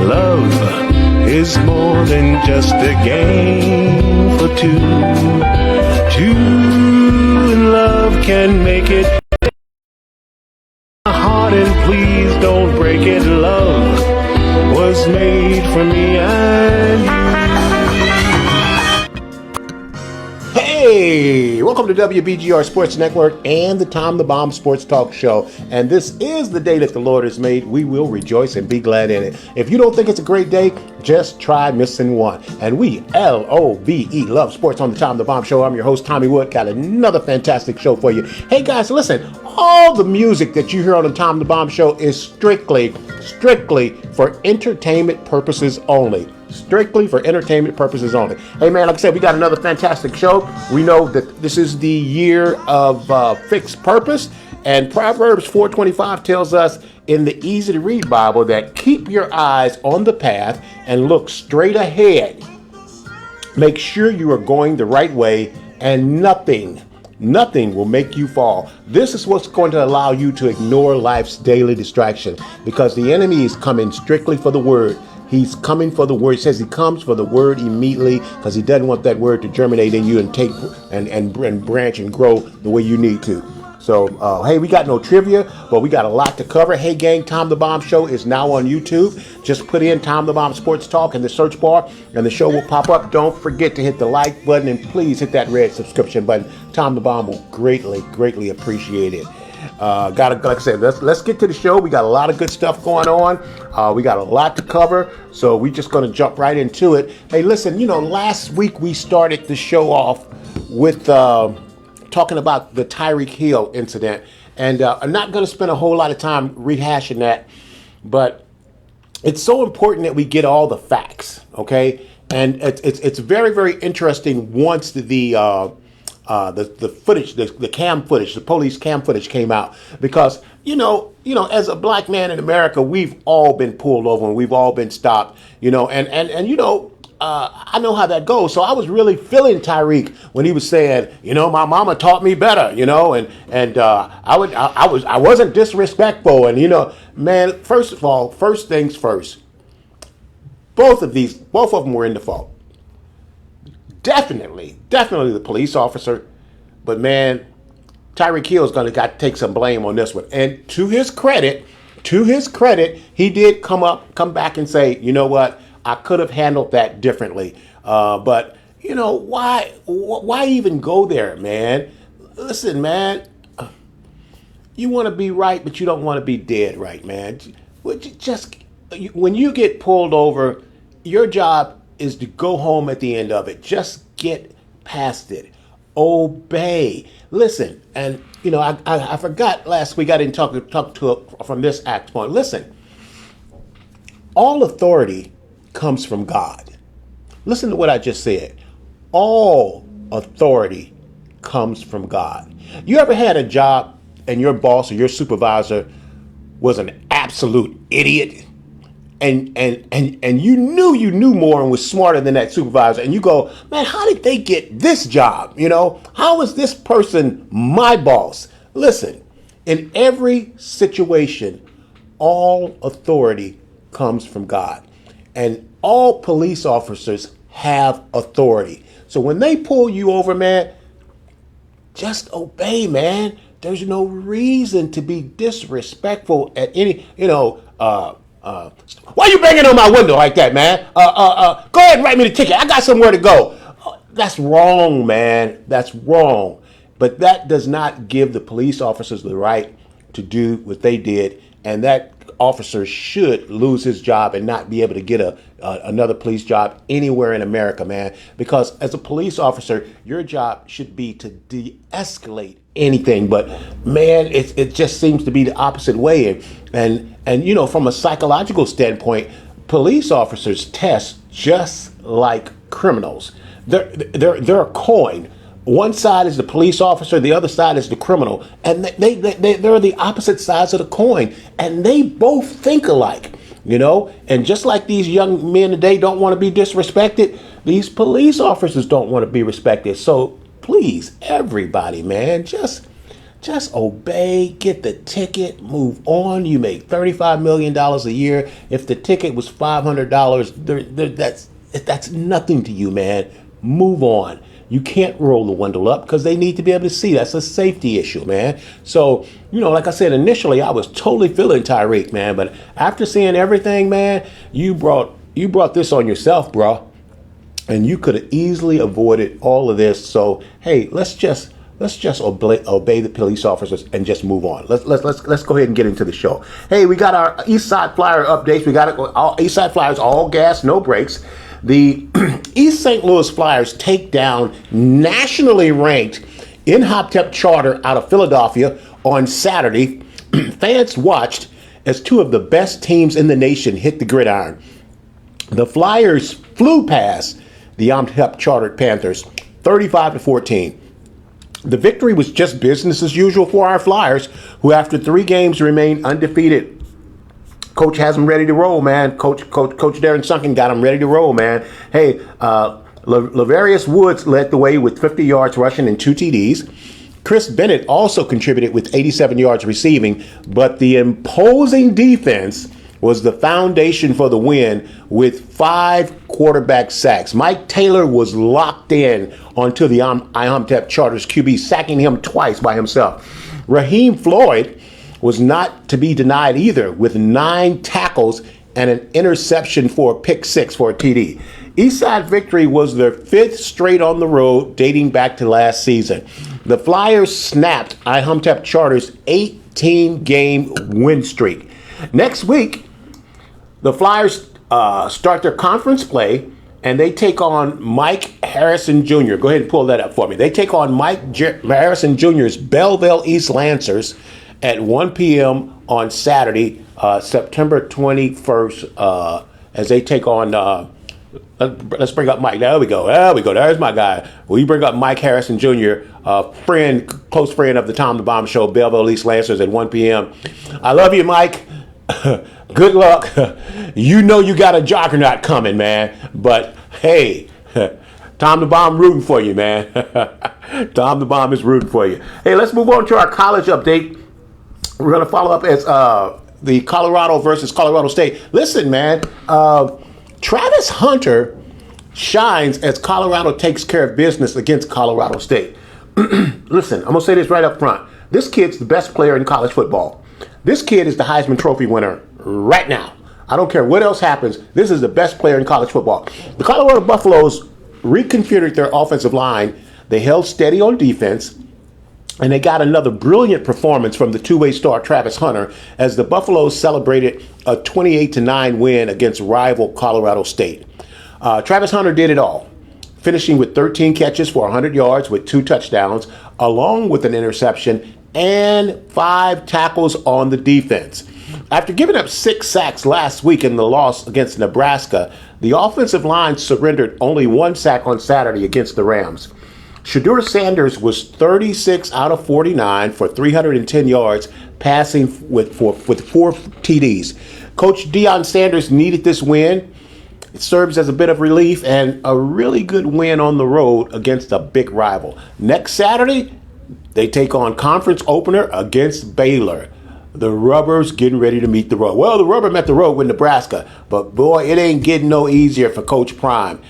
love is more than just a game for two. Two in love can make it. Heart and please don't break it. Love was made for me and you. Hey, welcome to WBGR Sports Network and the Tom the Bomb Sports Talk Show. And this is the day that the Lord has made. We will rejoice and be glad in it. If you don't think it's a great day, just try missing one. And we, L-O-V-E, love sports on the Tom the Bomb Show. I'm your host, Tommy Wood. Got another fantastic show for you. Hey guys, listen, all the music that you hear on the Tom the Bomb Show is strictly for entertainment purposes only. Strictly for entertainment purposes only. Hey man, like I said, we got another fantastic show. We know that this is the year of fixed purpose, and Proverbs 4:25 tells us in the easy to read Bible that keep your eyes on the path and look straight ahead. Make sure you are going the right way, and nothing will make you fall. This is what's going to allow you to ignore life's daily distraction, because the enemy is coming strictly for the word. He's coming for the word. He says he comes for the word immediately because he doesn't want that word to germinate in you and take and branch and grow the way you need to. So, hey, we got no trivia, but we got a lot to cover. Hey, gang, Tom the Bomb Show is now on YouTube. Just put in Tom the Bomb Sports Talk in the search bar, and the show will pop up. Don't forget to hit the like button, and please hit that red subscription button. Tom the Bomb will greatly appreciate it. Like I said, let's get to the show. We got a lot of good stuff going on. We got a lot to cover, so we're just going to jump right into it. Hey, listen, last week we started the show off with talking about the Tyreek Hill incident, and I'm not going to spend a whole lot of time rehashing that, but it's so important that we get all the facts, okay? And it's very interesting once the footage, the cam footage, the police cam footage came out, because as a black man in America, we've all been pulled over and we've all been stopped, I know how that goes. So I was really feeling Tyreek when he was saying, my mama taught me better, I wasn't disrespectful, and man, first of all, first things first, both of them were in the fault. Definitely the police officer, but man, Tyreek Hill is going to take some blame on this one. And to his credit, he did come back and say, you know what, I could have handled that differently. But why even go there, man? Listen, man, you want to be right, but you don't want to be dead right, man. When you get pulled over, your job is to go home at the end of it. Just get past it. Obey. Listen, and I forgot last week, I didn't talk to from this act point. Listen, all authority comes from God. Listen to what I just said. All authority comes from God. You ever had a job and your boss or your supervisor was an absolute idiot? And you knew more and was smarter than that supervisor, and you go, man, how did they get this job? How is this person my boss? Listen, in every situation, all authority comes from God, and all police officers have authority. So when they pull you over, man, just obey, man. There's no reason to be disrespectful at any, why are you banging on my window like that, man? Go ahead and write me the ticket. I got somewhere to go. That's wrong, man. That's wrong. But that does not give the police officers the right to do what they did. And that officer should lose his job and not be able to get another police job anywhere in America, man. Because as a police officer, your job should be to de-escalate anything. But man, it just seems to be the opposite way. And from a psychological standpoint, police officers test just like criminals. They're a coin. One side is the police officer, the other side is the criminal, and they're the opposite sides of the coin, and they both think alike, And just like these young men today don't want to be disrespected, these police officers don't want to be respected. So please, everybody, man, just Just obey, get the ticket, move on. You make $35 million a year. If the ticket was $500, that's nothing to you, man. Move on. You can't roll the window up because they need to be able to see. That's a safety issue, man. So, like I said, initially I was totally feeling Tyreek, man. But after seeing everything, man, you brought this on yourself, bro. And you could have easily avoided all of this. So, hey, let's just obey the police officers and just move on. Let's go ahead and get into the show. Hey, we got our East Side Flyer updates. We got all East Side Flyers, all gas, no brakes. The East St. Louis Flyers take down nationally ranked Imhotep Charter out of Philadelphia on Saturday. Fans watched as two of the best teams in the nation hit the gridiron. The Flyers flew past the Imhotep Chartered Panthers 35-14. The victory was just business as usual for our Flyers, who after 3 games remain undefeated. Coach has them ready to roll, man. Coach Darren Sunken got them ready to roll, man. Hey, Lavarius Woods led the way with 50 yards rushing and 2 TDs. Chris Bennett also contributed with 87 yards receiving, but the imposing defense was the foundation for the win with 5 quarterback sacks. Mike Taylor was locked in onto the Imhotep Charters QB, sacking him twice by himself. Raheem Floyd was not to be denied either, with 9 tackles and an interception for a pick 6 for a TD. Eastside victory was their 5th straight on the road, dating back to last season. The Flyers snapped Imhotep Charter's 18-game win streak. Next week, the Flyers start their conference play, and they take on Mike Harrison Jr. Go ahead and pull that up for me. They take on Harrison Jr.'s Belleville East Lancers at 1 p.m. on Saturday, September 21st, as they take on, let's bring up Mike. There we go. There's my guy. We bring up Mike Harrison Jr., close friend of the Tom the Bomb Show, Belleville East Lancers at 1 p.m. I love you, Mike. Good luck. You know you got a juggernaut coming, man. But, hey, Tom the Bomb rooting for you, man. Tom the Bomb is rooting for you. Hey, let's move on to our college update. We're going to follow up as the Colorado versus Colorado State. Listen, man, Travis Hunter shines as Colorado takes care of business against Colorado State. Listen, I'm going to say this right up front. This kid's the best player in college football. This kid is the Heisman Trophy winner right now. I don't care what else happens. This is the best player in college football. The Colorado Buffaloes reconfigured their offensive line. They held steady on defense. And they got another brilliant performance from the two-way star Travis Hunter as the Buffaloes celebrated a 28-9 win against rival Colorado State. Travis Hunter did it all, finishing with 13 catches for 100 yards with 2 touchdowns, along with an interception and 5 tackles on the defense. After giving up 6 sacks last week in the loss against Nebraska, the offensive line surrendered only 1 sack on Saturday against the Rams. Shedeur Sanders was 36 out of 49 for 310 yards, passing with 4 TDs. Coach Deion Sanders needed this win. It serves as a bit of relief and a really good win on the road against a big rival. Next Saturday, they take on conference opener against Baylor. The Rubbers getting ready to meet the Road. Well, the Rubber met the Road with Nebraska, but boy, it ain't getting no easier for Coach Prime.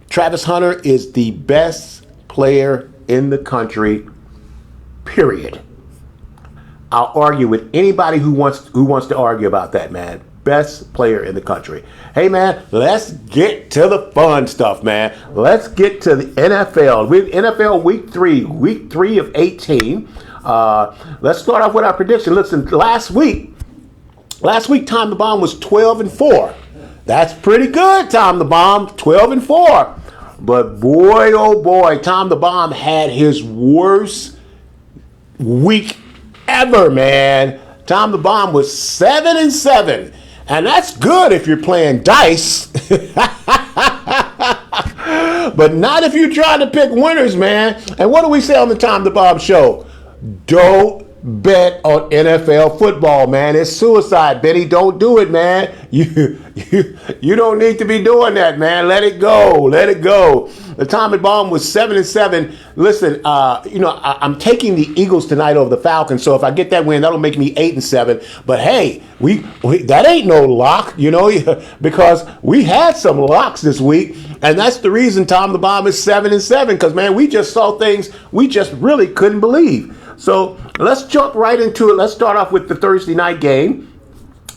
Travis Hunter is the best player in the country, period. I'll argue with anybody who wants to argue about that, man. Best player in the country. Hey, man, let's get to the fun stuff, man. Let's get to the NFL. We're NFL week 3 of 18. Let's start off with our prediction. Listen, last week, Tom the Bomb was 12-4. That's pretty good, Tom the Bomb, 12-4. But boy, oh boy, Tom the Bomb had his worst week ever, man. Tom the Bomb was 7-7. And that's good if you're playing dice. But not if you're trying to pick winners, man. And what do we say on the Tom the Bomb Show? Don't bet on NFL football, man. It's suicide, Benny. Don't do it, man. You don't need to be doing that, man. Let it go. Let it go. The Tom and Bomb was 7-7. Listen, I'm taking the Eagles tonight over the Falcons. So if I get that win, that'll make me 8-7. But hey, we that ain't no lock, because we had some locks this week, and that's the reason Tom the Bomb is 7-7. Because man, we just saw things we just really couldn't believe. So let's jump right into it. Let's start off with the Thursday night game.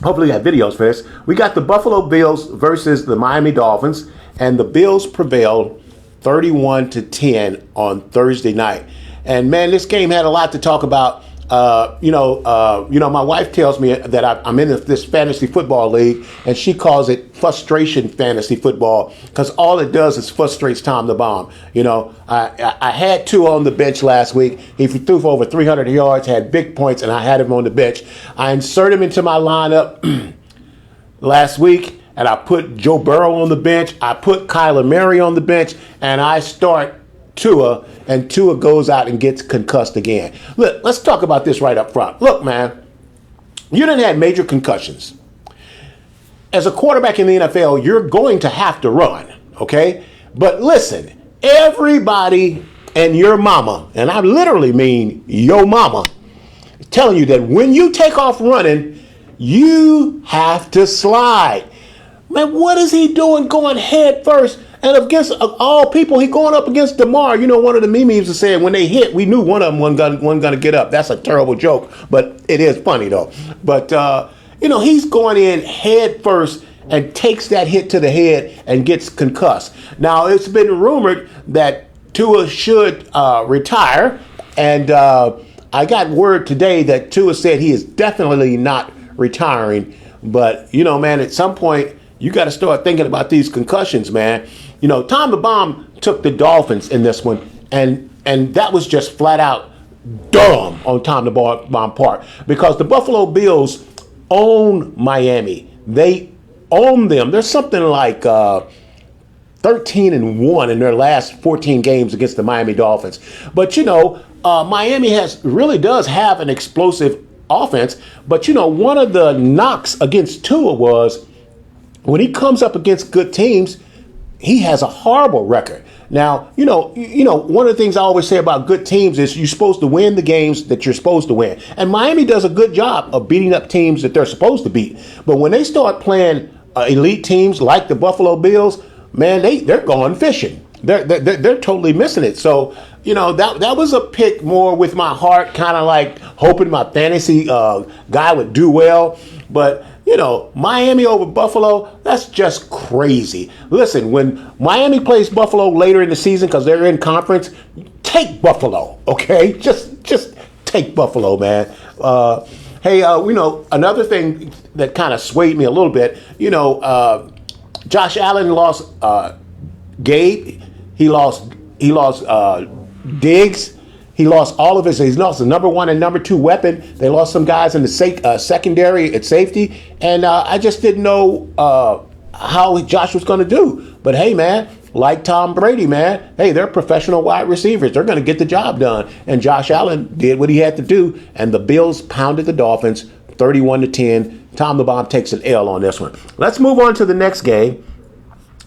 Hopefully you have videos for this. We got the Buffalo Bills versus the Miami Dolphins, and the Bills prevailed 31-10 on Thursday night. And man, this game had a lot to talk about. My wife tells me that I'm in this fantasy football league, and she calls it frustration fantasy football because all it does is frustrates Tom the Bomb. I had two on the bench last week. He threw for over 300 yards, had big points, and I had him on the bench. I inserted him into my lineup last week, and I put Joe Burrow on the bench. I put Kyler Murray on the bench, and I start Tua, and Tua goes out and gets concussed again. Look, let's talk about this right up front. Look, man, you done had major concussions. As a quarterback in the NFL, you're going to have to run, okay? But listen, everybody and your mama, and I literally mean your mama, telling you that when you take off running, you have to slide. Man, what is he doing going head first? And against all people, he going up against DeMar. One of the memes is saying when they hit, we knew one of them wasn't going to get up. That's a terrible joke, but it is funny though. But, he's going in head first and takes that hit to the head and gets concussed. Now, it's been rumored that Tua should retire. And I got word today that Tua said he is definitely not retiring. But, man, at some point, you got to start thinking about these concussions, man. Tom the Bomb took the Dolphins in this one, and that was just flat out dumb on Tom the Bomb part because the Buffalo Bills own Miami. They own them. There's something like 13-1 in their last 14 games against the Miami Dolphins. But Miami really does have an explosive offense. But one of the knocks against Tua was when he comes up against good teams, he has a horrible record. Now, one of the things I always say about good teams is you're supposed to win the games that you're supposed to win. And Miami does a good job of beating up teams that they're supposed to beat. But when they start playing elite teams like the Buffalo Bills, man, they're going fishing. They're totally missing it. So, that was a pick more with my heart, kind of like hoping my fantasy guy would do well. But Miami over Buffalo, that's just crazy. Listen, when Miami plays Buffalo later in the season, because they're in conference, take Buffalo, okay? Just take Buffalo, man. Hey, another thing that kind of swayed me a little bit, Josh Allen lost Gabe. He lost Diggs. He lost all of his. He's lost the number one and number two weapon. They lost some guys in the secondary at safety, and I just didn't know how Josh was going to do. But hey, man, like Tom Brady, man, hey, they're professional wide receivers. They're going to get the job done. And Josh Allen did what he had to do, and the Bills pounded the Dolphins 31-10. Tom the Bomb takes an L on this one. Let's move on to the next game.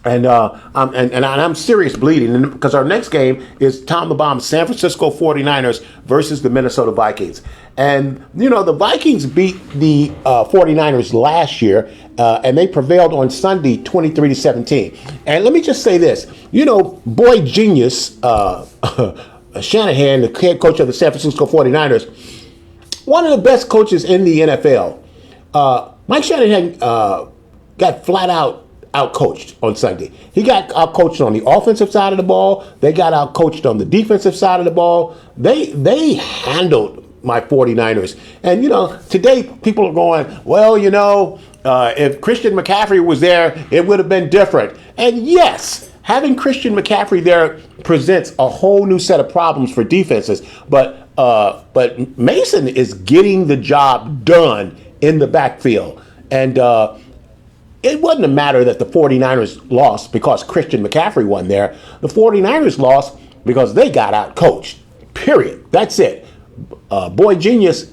And I'm serious bleeding because our next game is Tom the Bomb's San Francisco 49ers versus the Minnesota Vikings. And, the Vikings beat the 49ers last year, and they prevailed on Sunday 23-17. And let me just say this. Boy genius, Shanahan, the head coach of the San Francisco 49ers, one of the best coaches in the NFL. Mike Shanahan got flat out outcoached on Sunday. He got outcoached on the offensive side of the ball. They got outcoached on the defensive side of the ball. They handled my 49ers. And, today people are going, well, if Christian McCaffrey was there, it would have been different. And yes, having Christian McCaffrey there presents a whole new set of problems for defenses. But Mason is getting the job done in the backfield. And it wasn't a matter that the 49ers lost because Christian McCaffrey wasn't there. The 49ers lost because they got out coached. Period. That's it. Boy Genius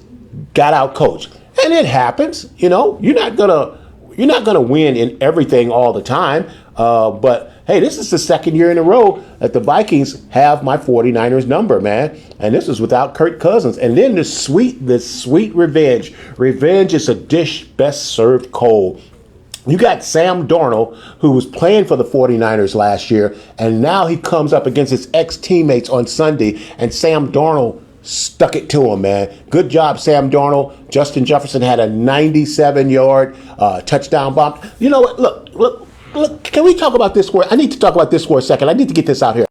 got out coached, and it happens. You're not gonna win in everything all the time. But hey, this is the second year in a row that the Vikings have my 49ers number, man. And this is without Kirk Cousins. And then the sweet revenge. Revenge is a dish best served cold. You got Sam Darnold, who was playing for the 49ers last year, and now he comes up against his ex-teammates on Sunday, and Sam Darnold stuck it to him, man. Good job, Sam Darnold. Justin Jefferson had a 97-yard touchdown bomb. You know what? Look. Can we talk about this I need to talk about this for a second. I need to get this out here.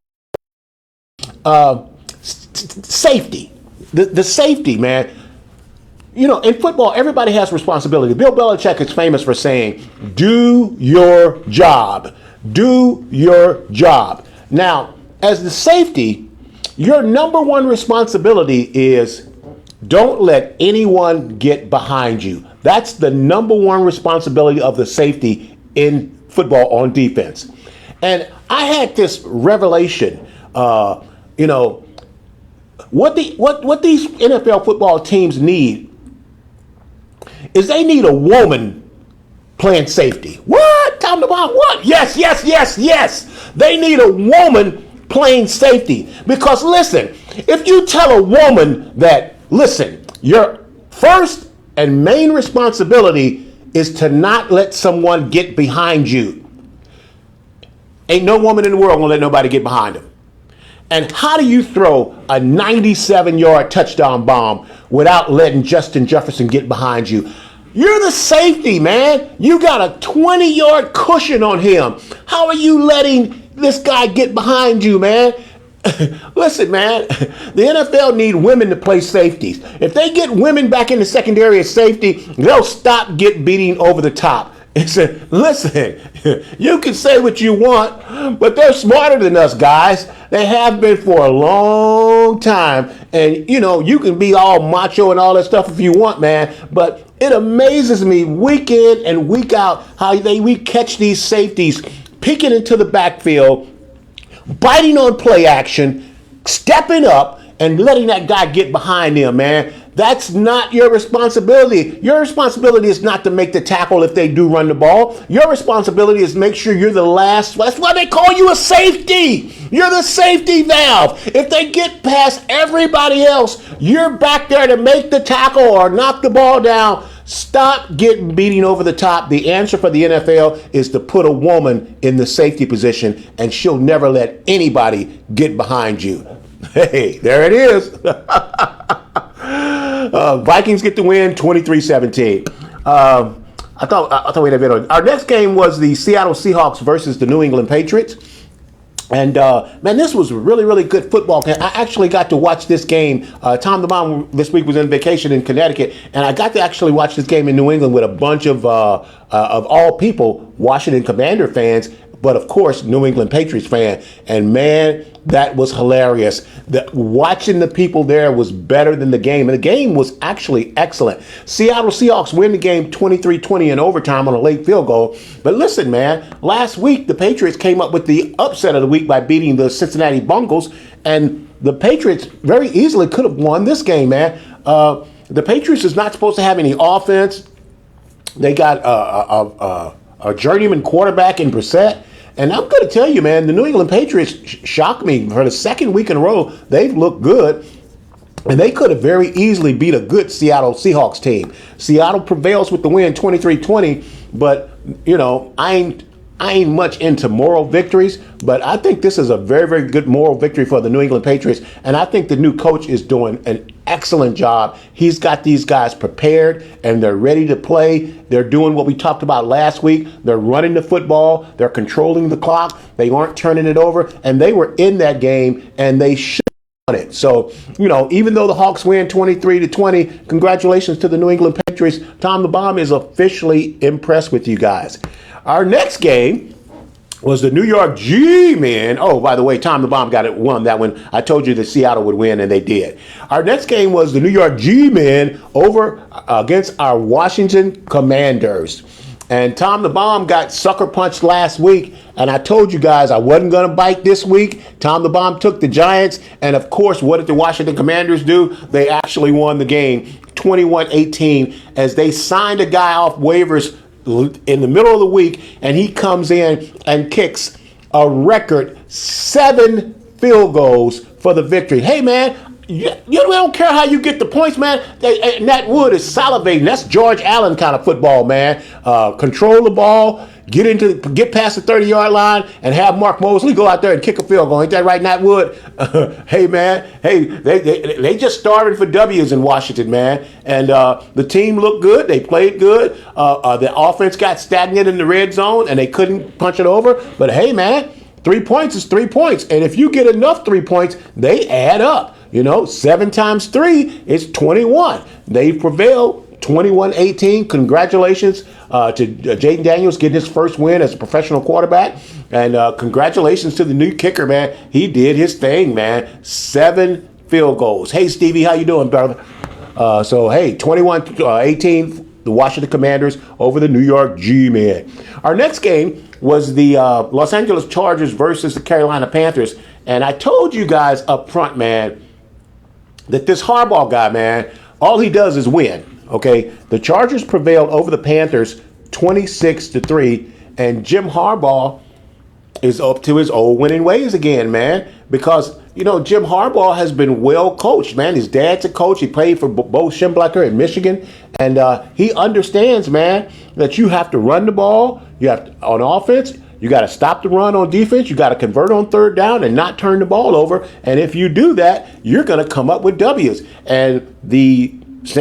Safety. The safety, man. In football, everybody has responsibility. Bill Belichick is famous for saying, do your job. Do your job. Now, as the safety, your number one responsibility is don't let anyone get behind you. That's the number one responsibility of the safety in football on defense. And I had this revelation, what these NFL football teams need is they need a woman playing safety. What? Tom the Bomb, what? Yes. They need a woman playing safety. Because listen, if you tell a woman that, listen, your first and main responsibility is to not let someone get behind you. Ain't no woman in the world gonna let nobody get behind them. And how do you throw a 97-yard touchdown bomb without letting Justin Jefferson get behind you? You're the safety, man. You got a 20-yard cushion on him. How are you letting this guy get behind you, man? Listen, man, the NFL need women to play safeties. If they get women back in the secondary as safety, they'll stop beating over the top. Listen, you can say what you want, but they're smarter than us, guys. They have been for a long time. And, you can be all macho and all that stuff if you want, man. But it amazes me week in and week out how we catch these safeties peeking into the backfield, biting on play action, stepping up, and letting that guy get behind them, man. That's not your responsibility. Your responsibility is not to make the tackle if they do run the ball. Your responsibility is make sure you're the last. That's why they call you a safety. You're the safety valve. If they get past everybody else, you're back there to make the tackle or knock the ball down. Stop getting beating over the top. The answer for the NFL is to put a woman in the safety position, and she'll never let anybody get behind you. Hey, there it is. Vikings get the win, 23-17. I thought we had a bit on. Our next game was the Seattle Seahawks versus the New England Patriots. And, man, this was a really, really good football game. I actually got to watch this game. Tom the Bomb this week was on vacation in Connecticut, and I got to actually watch this game in New England with a bunch of all people, Washington Commander fans, but, of course, New England Patriots fan. And, man, that was hilarious. Watching the people there was better than the game. And the game was actually excellent. Seattle Seahawks win the game 23-20 in overtime on a late field goal. But listen, man, last week the Patriots came up with the upset of the week by beating the Cincinnati Bengals. And the Patriots very easily could have won this game, man. The Patriots is not supposed to have any offense. They got a journeyman quarterback in Brissett. And I'm going to tell you, man, the New England Patriots shocked me. For the second week in a row, they've looked good. And they could have very easily beat a good Seattle Seahawks team. Seattle prevails with the win 23-20. But, I ain't much into moral victories. But I think this is a very, very good moral victory for the New England Patriots. And I think the new coach is doing an excellent job. He's got these guys prepared and they're ready to play. They're doing what we talked about last week. They're running the football. They're controlling the clock. They aren't turning it over. And they were in that game and they should have won it. So, even though the Hawks win 23-20, congratulations to the New England Patriots. Tom the Bomb is officially impressed with you guys. Our next game was the New York G-Men. Oh, by the way, Tom the Bomb won that one. I told you that Seattle would win, and they did. Our next game was the New York G-Men over against our Washington Commanders. And Tom the Bomb got sucker punched last week. And I told you guys I wasn't going to bite this week. Tom the Bomb took the Giants. And of course, what did the Washington Commanders do? They actually won the game 21-18 as they signed a guy off waivers in the middle of the week. And he comes in and kicks a record 7 field goals for the victory. Hey, man. You don't care how you get the points, man. Nat Wood is salivating. That's George Allen kind of football, man. Control the ball, get past the 30-yard line, and have Mark Mosley go out there and kick a field goal. Ain't that right, Nat Wood? Hey, man. Hey, they just starving for W's in Washington, man. And the team looked good. They played good. The offense got stagnant in the red zone, and they couldn't punch it over. But hey, man, 3 points is 3 points. And if you get enough 3 points, they add up. 7 times 3 is 21. They prevailed 21-18. Congratulations to Jaden Daniels getting his first win as a professional quarterback. And congratulations to the new kicker, man. He did his thing, man. 7 field goals. Hey, Stevie, how you doing, brother? So, hey, 21-18, the Washington Commanders over the New York G-Men. Our next game was the Los Angeles Chargers versus the Carolina Panthers. And I told you guys up front, man, that this Harbaugh guy, man, all he does is win, okay? The Chargers prevailed over the Panthers 26-3, and Jim Harbaugh is up to his old winning ways again, man, because, Jim Harbaugh has been well coached, man. His dad's a coach. He played for Bo Schembechler in Michigan, and he understands, man, that you have to run the ball. You have to, on offense, you got to stop the run on defense. You got to convert on third down and not turn the ball over. And if you do that, you're going to come up with W's. And the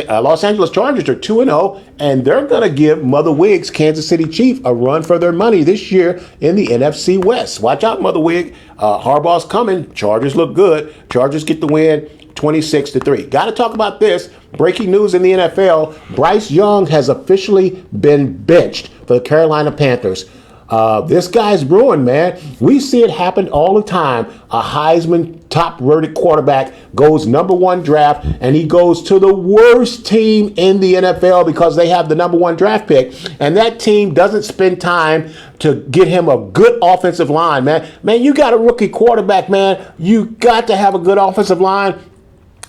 Los Angeles Chargers are 2-0, and they're going to give Mother Wiggs, Kansas City Chief, a run for their money this year in the NFC West. Watch out, Mother Wig. Harbaugh's coming. Chargers look good. Chargers get the win 26-3. Got to talk about this. Breaking news in the NFL. Bryce Young has officially been benched for the Carolina Panthers. This guy's ruined, man. We see it happen all the time. A Heisman top-rated quarterback goes #1 draft, and he goes to the worst team in the NFL because they have the #1 draft pick, and that team doesn't spend time to get him a good offensive line, man. Man, you got a rookie quarterback, man. You got to have a good offensive line.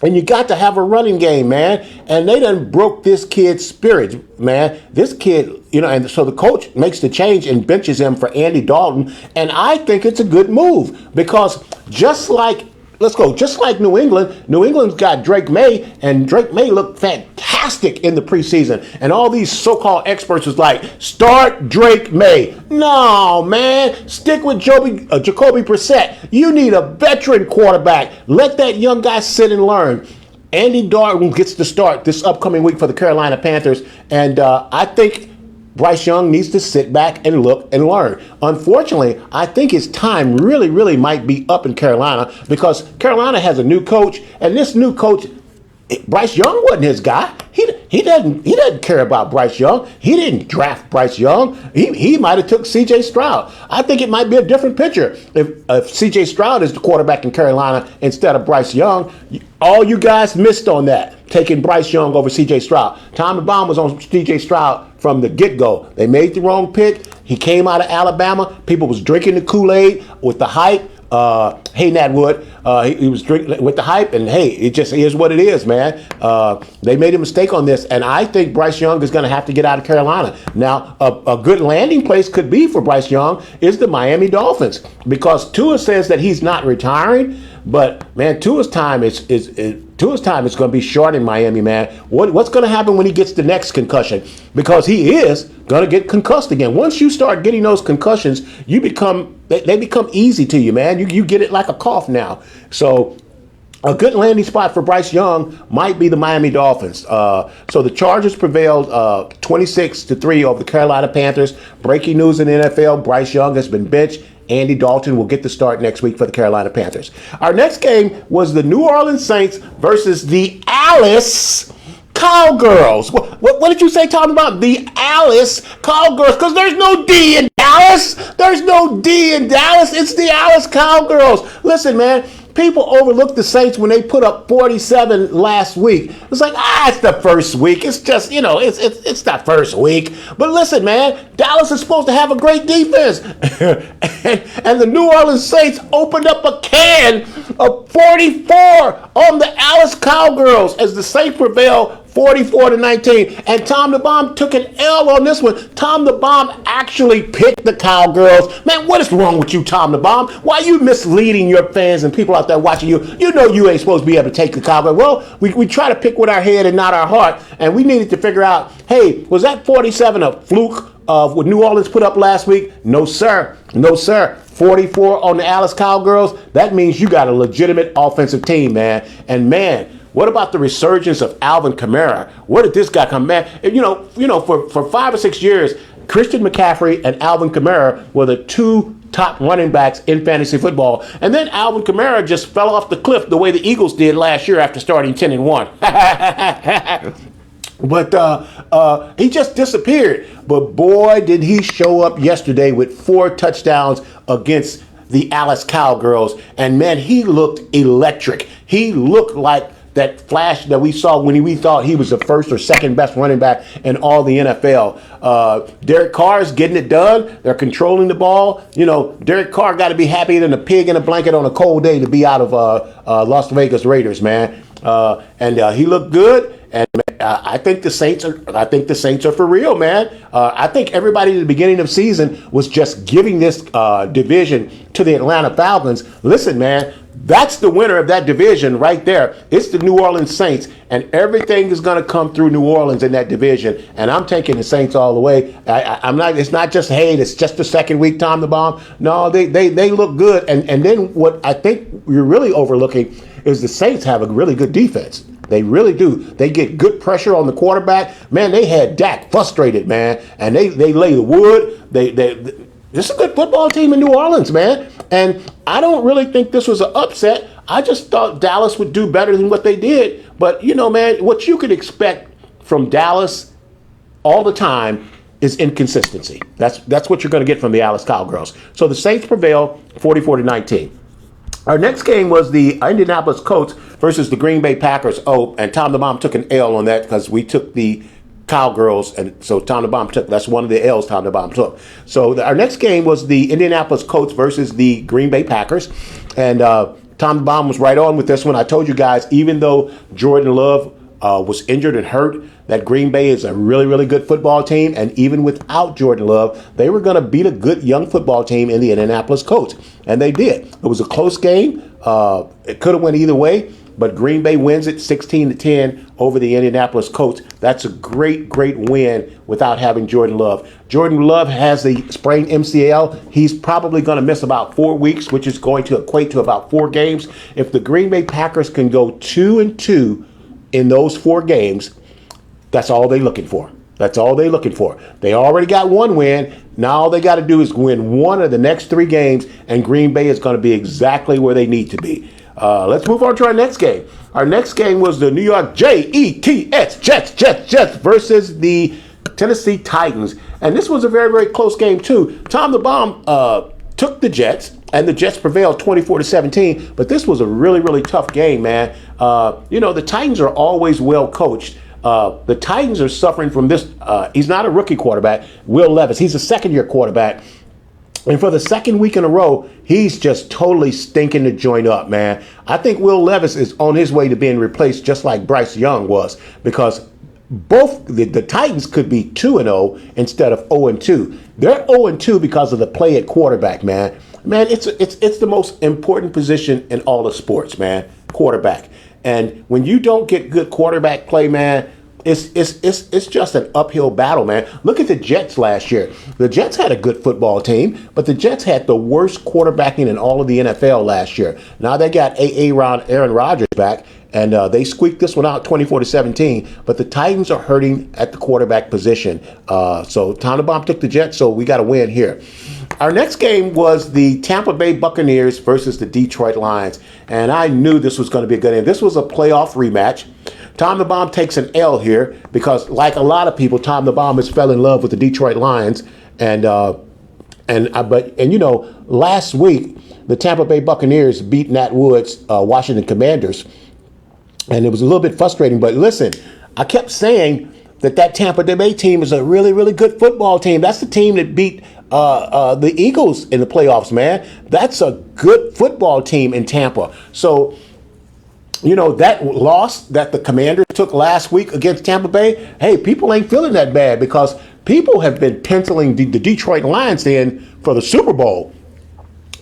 And you got to have a running game, man. And they done broke this kid's spirit, man. This kid, and so the coach makes the change and benches him for Andy Dalton. And I think it's a good move because just like New England's got Drake May, and Drake May looked fantastic in the preseason. And all these so-called experts was like, start Drake May. No, man, stick with Jacoby Brissett. You need a veteran quarterback. Let that young guy sit and learn. Andy Dalton gets to start this upcoming week for the Carolina Panthers, and I think Bryce Young needs to sit back and look and learn. Unfortunately, I think his time really, really might be up in Carolina because Carolina has a new coach, and this new coach, Bryce Young wasn't his guy. He doesn't care about Bryce Young. He didn't draft Bryce Young. He might have took C.J. Stroud. I think it might be a different picture if C.J. Stroud is the quarterback in Carolina instead of Bryce Young. All you guys missed on that, taking Bryce Young over C.J. Stroud. Tom the Bomb was on C.J. Stroud from the get-go. They made the wrong pick. He came out of Alabama. People was drinking the Kool-Aid with the hype. Hey, Nat Wood, he was drinking with the hype, and hey, it just is what it is, man. They made a mistake on this, and I think Bryce Young is going to have to get out of Carolina. Now, a good landing place could be for Bryce Young is the Miami Dolphins, because Tua says that he's not retiring, but man, Tua's time is going to be short in Miami, man. What's going to happen when he gets the next concussion? Because he is going to get concussed again. Once you start getting those concussions, they become easy to you, man. You get it like a cough now. So a good landing spot for Bryce Young might be the Miami Dolphins. So the Chargers prevailed 26-3 over the Carolina Panthers. Breaking news in the NFL, Bryce Young has been benched. Andy Dalton will get the start next week for the Carolina Panthers. Our next game was the New Orleans Saints versus the Alice Cowgirls. What did you say, talking about the Alice Cowgirls? Because there's no D in Dallas. There's no D in Dallas. It's the Alice Cowgirls. Listen, man, people overlooked the Saints when they put up 47 last week. It's like, it's the first week. It's just, it's that first week. But listen, man, Dallas is supposed to have a great defense. and the New Orleans Saints opened up a can of 44 on the Dallas Cowgirls as the Saints prevail 44-19. And Tom the Bomb took an L on this one. Tom the Bomb actually picked the Cowgirls. Man, what is wrong with you, Tom the Bomb? Why are you misleading your fans and people out there watching you? You know you ain't supposed to be able to take the Cowgirls. Well, we try to pick with our head and not our heart. And we needed to figure out, hey, was that 47 a fluke of what New Orleans put up last week? No, sir. No, sir. 44 on the Dallas Cowgirls. That means you got a legitimate offensive team, man. And, man, what about the resurgence of Alvin Kamara? Where did this guy come, man? For 5 or 6 years, Christian McCaffrey and Alvin Kamara were the two top running backs in fantasy football. And then Alvin Kamara just fell off the cliff the way the Eagles did last year after starting 10-1. But he just disappeared. But boy, did he show up yesterday with 4 touchdowns against the Dallas Cowgirls. And man, he looked electric. He looked like that flash that we saw when we thought he was the first or second best running back in all the NFL. Derek Carr is getting it done. They're controlling the ball. Derek Carr got to be happier than a pig in a blanket on a cold day to be out of Las Vegas Raiders, man. And he looked good. And I think the Saints are for real, man. I think everybody at the beginning of the season was just giving this division to the Atlanta Falcons. Listen, man, that's the winner of that division right there. It's the New Orleans Saints, and everything is going to come through New Orleans in that division. And I'm taking the Saints all the way. I'm not. It's not just it's just the second week, Tom the Bomb. No, they look good. And then what I think you're really overlooking is the Saints have a really good defense. They really do. They get good pressure on the quarterback. Man, they had Dak frustrated, man. And they lay the wood. This is a good football team in New Orleans, man. And I don't really think this was an upset. I just thought Dallas would do better than what they did. But, man, what you could expect from Dallas all the time is inconsistency. That's what you're going to get from the Dallas Cowgirls. So the Saints prevail 44-19. Our next game was the Indianapolis Colts versus the Green Bay Packers. Oh, and Tom the Bomb took an L on that because we took the Cowgirls, and so Tom the Bomb that's one of the L's Tom the Bomb took. So our next game was the Indianapolis Colts versus the Green Bay Packers, and Tom the Bomb was right on with this one. I told you guys, even though Jordan Love was injured and hurt, that Green Bay is a really, really good football team. And even without Jordan Love, they were going to beat a good young football team in the Indianapolis Colts. And they did. It was a close game. It could have went either way. But Green Bay wins it 16-10 over the Indianapolis Colts. That's a great, great win without having Jordan Love. Jordan Love has the sprained MCL. He's probably going to miss about 4 weeks, which is going to equate to about 4 games. If the Green Bay Packers can go 2-2 in those 4 games, that's all they're looking for. That's all they're looking for. They already got 1 win. Now all they got to do is win 1 of the next 3 games, and Green Bay is going to be exactly where they need to be. Let's move on to our next game. Our next game was the New York Jets versus the Tennessee Titans. And this was a very, very close game, too. Tom the Bomb took the Jets, and the Jets prevailed 24-17. But this was a really, really tough game, man. The Titans are always well coached. The Titans are suffering from this. He's not a rookie quarterback, Will Levis. He's a second-year quarterback. And for the second week in a row, he's just totally stinking the joint up, man. I think Will Levis is on his way to being replaced just like Bryce Young was, because both the Titans could be 2-0 instead of 0-2. They're 0-2 because of the play at quarterback, man. Man, it's the most important position in all of sports, man, quarterback. And when you don't get good quarterback play, man, it's just an uphill battle, man. Look at the Jets last year. The Jets had a good football team, but the Jets had the worst quarterbacking in all of the NFL last year. Now they got Aaron Rodgers back, and they squeaked this one out 24-17. But the Titans are hurting at the quarterback position. So Tom the Bomb took the Jets, so we got to win here. Our next game was the Tampa Bay Buccaneers versus the Detroit Lions. And I knew this was going to be a good game. This was a playoff rematch. Tom the Bomb takes an L here because, like a lot of people, Tom the Bomb has fell in love with the Detroit Lions. And Last week the Tampa Bay Buccaneers beat Nat Wood's Washington Commanders, and it was a little bit frustrating. But listen, I kept saying that Tampa Bay team is a really, really good football team. That's the team that beat the Eagles in the playoffs, man. That's a good football team in Tampa. So, that loss that the Commanders took last week against Tampa Bay, hey, people ain't feeling that bad because people have been penciling the Detroit Lions in for the Super Bowl.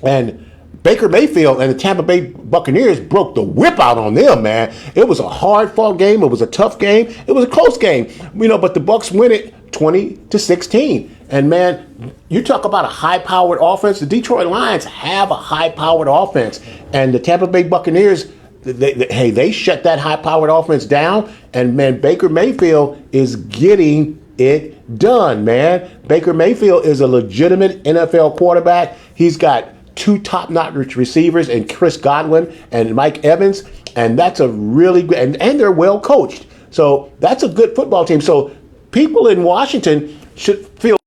And Baker Mayfield and the Tampa Bay Buccaneers broke the whip out on them, man. It was a hard-fought game. It was a tough game. It was a close game, but the Bucs win it 20-16. And, man, you talk about a high-powered offense. The Detroit Lions have a high-powered offense. And the Tampa Bay Buccaneers, they shut that high-powered offense down. And, man, Baker Mayfield is getting it done, man. Baker Mayfield is a legitimate NFL quarterback. He's got two top-notch receivers in Chris Godwin and Mike Evans, and that's a really good, and they're well coached. So that's a good football team. So people in Washington should feel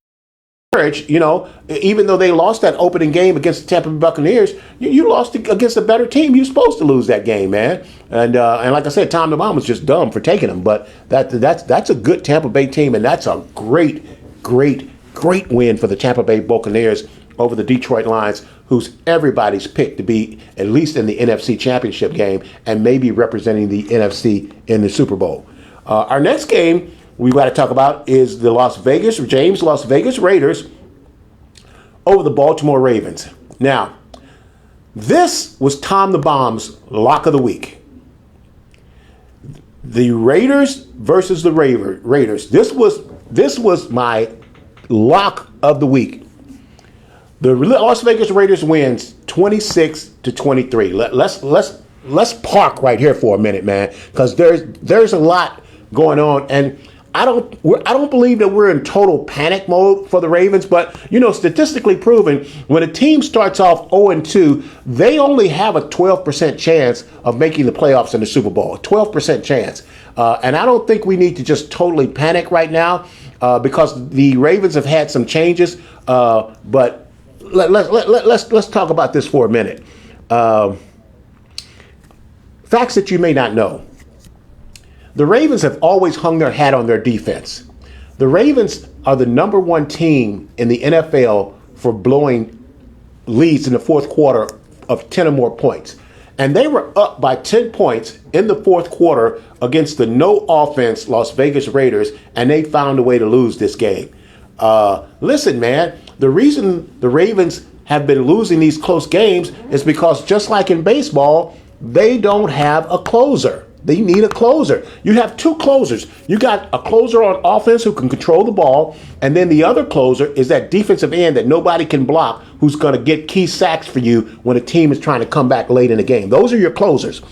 encouraged, even though they lost that opening game against the Tampa Bay Buccaneers, you lost against a better team. You're supposed to lose that game, man. And like I said, Tom the Bomb was just dumb for taking them, but that's a good Tampa Bay team, and that's a great win for the Tampa Bay Buccaneers over the Detroit Lions, who's everybody's pick to be at least in the NFC Championship game and maybe representing the NFC in the Super Bowl. Our next game we got to talk about is the Las Vegas Raiders over the Baltimore Ravens. Now, this was Tom the Bomb's lock of the week. The Raiders versus the Raiders. This was my lock of the week. The Las Vegas Raiders wins 26-23. Let's park right here for a minute, man, because there's a lot going on, and I don't believe that we're in total panic mode for the Ravens, but statistically proven, when a team starts off 0-2, they only have a 12% chance of making the playoffs in the Super Bowl. A 12% chance, and I don't think we need to just totally panic right now because the Ravens have had some changes, but. Let's talk about this for a minute. Facts that you may not know. The Ravens have always hung their hat on their defense. The Ravens are the number one team in the NFL for blowing leads in the fourth quarter of 10 or more points. And they were up by 10 points in the fourth quarter against the no offense Las Vegas Raiders, and they found a way to lose this game. Listen, man, the reason the Ravens have been losing these close games is because just like in baseball, they don't have a closer. They need a closer. You have two closers. You got a closer on offense who can control the ball, and then the other closer is that defensive end that nobody can block who's going to get key sacks for you when a team is trying to come back late in the game. Those are your closers.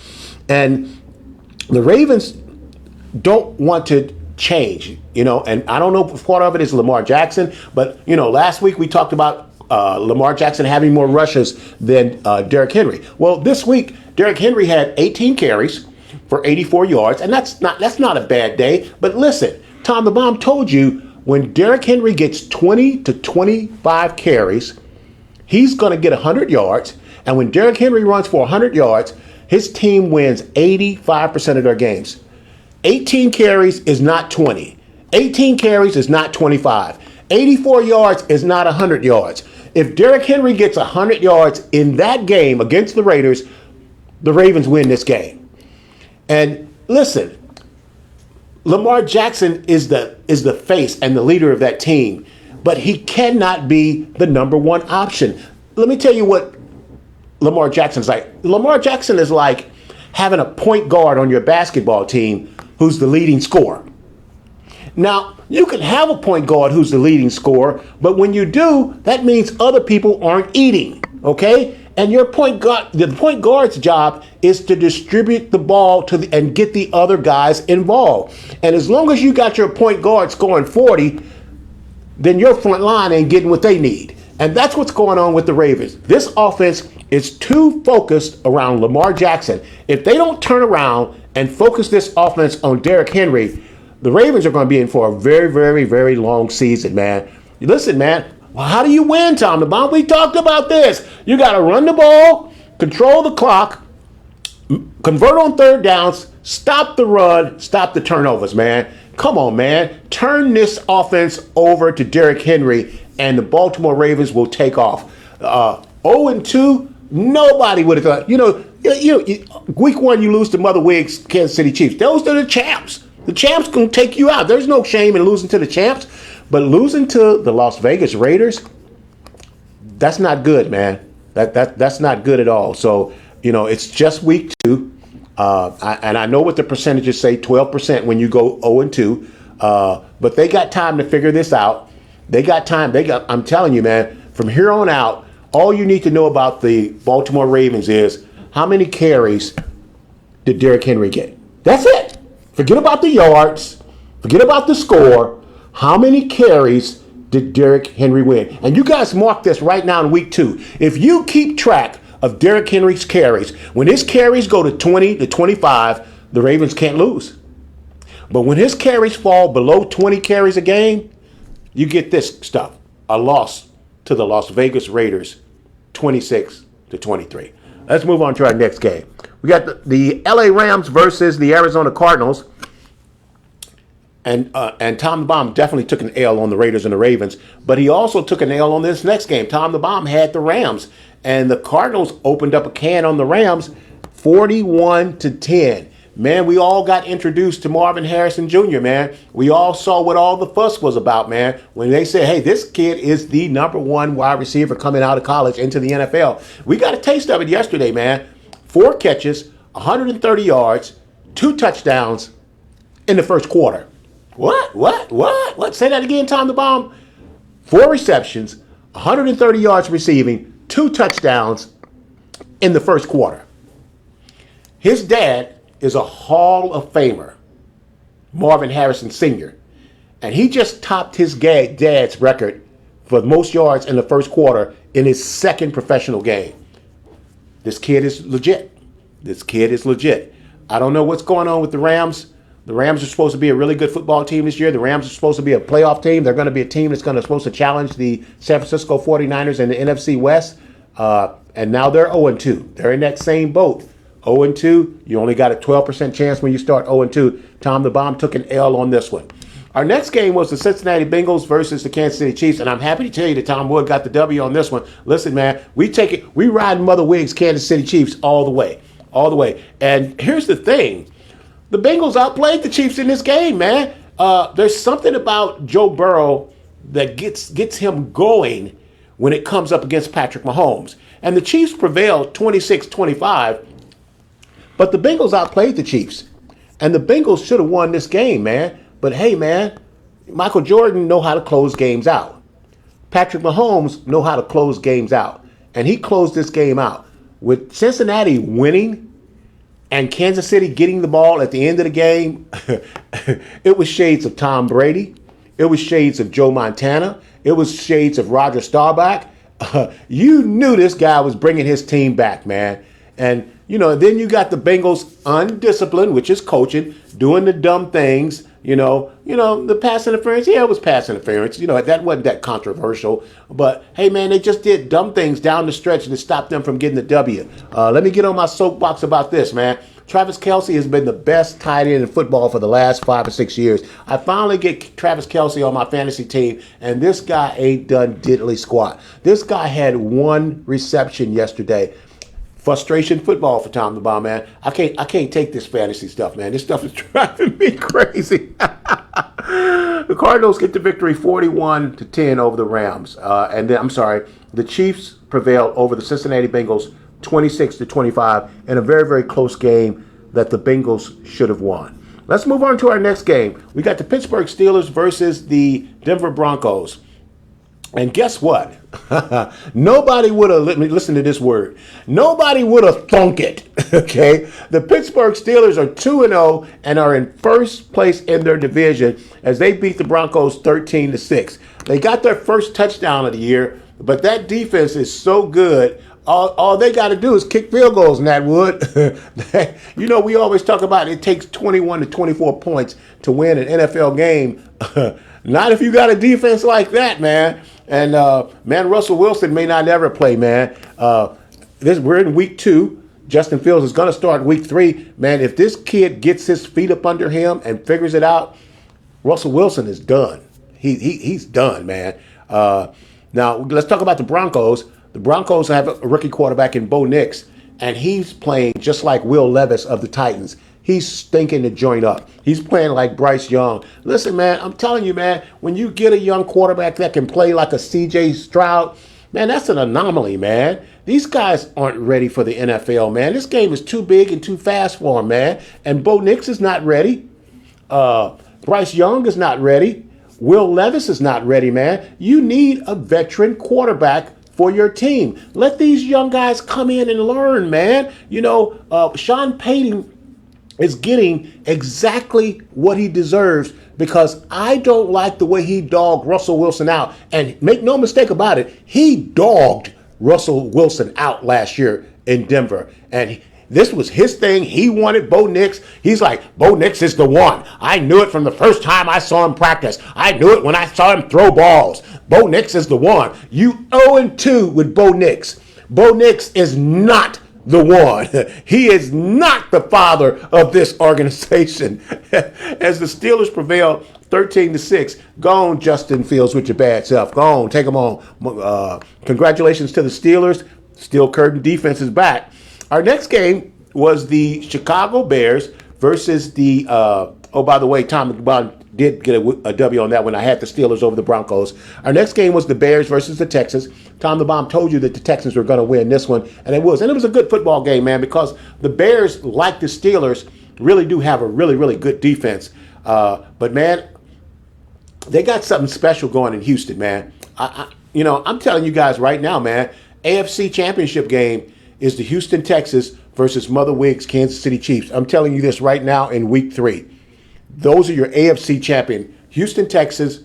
And the Ravens don't want to change, and I don't know if part of it is Lamar Jackson, but, last week we talked about Lamar Jackson having more rushes than Derrick Henry. Well, this week, Derrick Henry had 18 carries for 84 yards, and that's not a bad day. But listen, Tom the Bomb told you when Derrick Henry gets 20 to 25 carries, he's going to get 100 yards, and when Derrick Henry runs for 100 yards, his team wins 85% of their games. 18 carries is not 20. 18 carries is not 25. 84 yards is not 100 yards. If Derrick Henry gets 100 yards in that game against the Raiders, the Ravens win this game. And listen, Lamar Jackson is the face and the leader of that team, but he cannot be the number one option. Let me tell you what Lamar Jackson's like. Lamar Jackson is like having a point guard on your basketball team who's the leading scorer. Now, you can have a point guard who's the leading scorer, but when you do, that means other people aren't eating, okay? And your the point guard's job is to distribute the ball and get the other guys involved. And as long as you got your point guard scoring 40, then your front line ain't getting what they need. And that's what's going on with the Ravens. This offense is too focused around Lamar Jackson. If they don't turn around and focus this offense on Derrick Henry, the Ravens are going to be in for a very, very, very long season, man. Listen, man, Well, how do you win, Tom the Bomb? We talked about this. You got to run the ball, control the clock, convert on third downs, stop the run, stop the turnovers, man. Come on, man. Turn this offense over to Derrick Henry, and the Baltimore Ravens will take off. 0-2, nobody would have thought. Week 1, you lose to Mother Wiggs, Kansas City Chiefs. Those are the champs. The champs can take you out. There's no shame in losing to the champs. But losing to the Las Vegas Raiders, that's not good, man. That's not good at all. So, it's just week 2. And I know what the percentages say, 12% when you go 0-2. But they got time to figure this out. They got time. I'm telling you, man, from here on out, all you need to know about the Baltimore Ravens is how many carries did Derrick Henry get? That's it. Forget about the yards. Forget about the score. How many carries did Derrick Henry win? And you guys mark this right now in week 2. If you keep track of Derrick Henry's carries, when his carries go to 20 to 25, the Ravens can't lose. But when his carries fall below 20 carries a game, you get this stuff. A loss to the Las Vegas Raiders, 26 to 23. Let's move on to our next game. We got the LA Rams versus the Arizona Cardinals. And Tom the Bomb definitely took an L on the Raiders and the Ravens, but he also took an L on this next game. Tom the Bomb had the Rams, and the Cardinals opened up a can on the Rams, 41 to 10. Man, we all got introduced to Marvin Harrison Jr., man. We all saw what all the fuss was about, man, when they said, hey, this kid is the number 1 wide receiver coming out of college into the NFL. We got a taste of it yesterday, man. 4 catches, 130 yards, 2 touchdowns in the first quarter. What? Say that again, Tom the Bomb. 4 receptions, 130 yards receiving, 2 touchdowns in the first quarter. His dad is a Hall of Famer, Marvin Harrison Sr., and he just topped his dad's record for most yards in the first quarter in his second professional game. This kid is legit. I don't know what's going on with the Rams. The Rams are supposed to be a really good football team this year. The Rams are supposed to be a playoff team. They're going to be a team that's supposed to challenge the San Francisco 49ers in the NFC West. And now they're 0-2. They're in that same boat. 0-2. You only got a 12% chance when you start 0-2. Tom the Bomb took an L on this one. Our next game was the Cincinnati Bengals versus the Kansas City Chiefs, and I'm happy to tell you that Tom Wood got the W on this one. Listen, man, we ride Mother Wiggs Kansas City Chiefs all the way. And here's the thing. The Bengals outplayed the Chiefs in this game, man. There's something about Joe Burrow that gets him going when it comes up against Patrick Mahomes. And the Chiefs prevailed 26-25, but the Bengals outplayed the Chiefs. And the Bengals should have won this game, man. But hey, man, Michael Jordan know how to close games out. Patrick Mahomes know how to close games out. And he closed this game out. With Cincinnati winning and Kansas City getting the ball at the end of the game, it was shades of Tom Brady. It was shades of Joe Montana. It was shades of Roger Staubach. You knew this guy was bringing his team back, man. And, then you got the Bengals undisciplined, which is coaching, doing the dumb things. The pass interference, it was pass interference. That wasn't that controversial. But, hey, man, they just did dumb things down the stretch to stop them from getting the W. Let me get on my soapbox about this, man. Travis Kelce has been the best tight end in football for the last 5 or 6 years. I finally get Travis Kelce on my fantasy team, and this guy ain't done diddly squat. This guy had 1 reception yesterday. Frustration football for Tom the Bomb, man. I can't take this fantasy stuff, man. This stuff is driving me crazy. The Cardinals get the victory 41-10 over the Rams. The Chiefs prevailed over the Cincinnati Bengals 26-25 in a very, very close game that the Bengals should have won. Let's move on to our next game. We got the Pittsburgh Steelers versus the Denver Broncos. And guess what? Nobody would have, listen to this word, nobody would have thunk it, okay? The Pittsburgh Steelers are 2-0 and are in first place in their division as they beat the Broncos 13-6. They got their first touchdown of the year, but that defense is so good. All they got to do is kick field goals, Nat Wood. We always talk about it takes 21 to 24 points to win an NFL game. Not if you got a defense like that, man. And man, Russell Wilson may not ever play, man. We're in week 2. Justin Fields is going to start week 3. Man, if this kid gets his feet up under him and figures it out, Russell Wilson is done. He's done, man. Now, let's talk about the Broncos. The Broncos have a rookie quarterback in Bo Nix, and he's playing just like Will Levis of the Titans. He's stinking to join up. He's playing like Bryce Young. Listen, man, I'm telling you, man, when you get a young quarterback that can play like a C.J. Stroud, man, that's an anomaly, man. These guys aren't ready for the NFL, man. This game is too big and too fast for them, man. And Bo Nix is not ready. Bryce Young is not ready. Will Levis is not ready, man. You need a veteran quarterback for your team. Let these young guys come in and learn, man. Sean Payton is getting exactly what he deserves because I don't like the way he dogged Russell Wilson out. And make no mistake about it, he dogged Russell Wilson out last year in Denver. And this was his thing. He wanted Bo Nix. He's like, Bo Nix is the one. I knew it from the first time I saw him practice. I knew it when I saw him throw balls. Bo Nix is the one. You 0-2 with Bo Nix. Bo Nix is not the one. He is not the father of this organization. As the Steelers prevail 13-6, go on, Justin Fields, with your bad self. Go on, take them on. Congratulations to the Steelers. Steel Curtain defense is back. Our next game was the Chicago Bears versus the, by the way, Tom Bond did get a W on that one. I had the Steelers over the Broncos. Our next game was the Bears versus the Texans. Tom the Bomb told you that the Texans were going to win this one, and it was. And it was a good football game, man, because the Bears, like the Steelers, really do have a really, really good defense. But, man, they got something special going in Houston, man. I'm telling you guys right now, man, AFC Championship game is the Houston Texans versus Mother Wiggs Kansas City Chiefs. I'm telling you this right now in week 3. Those are your AFC champion. Houston Texans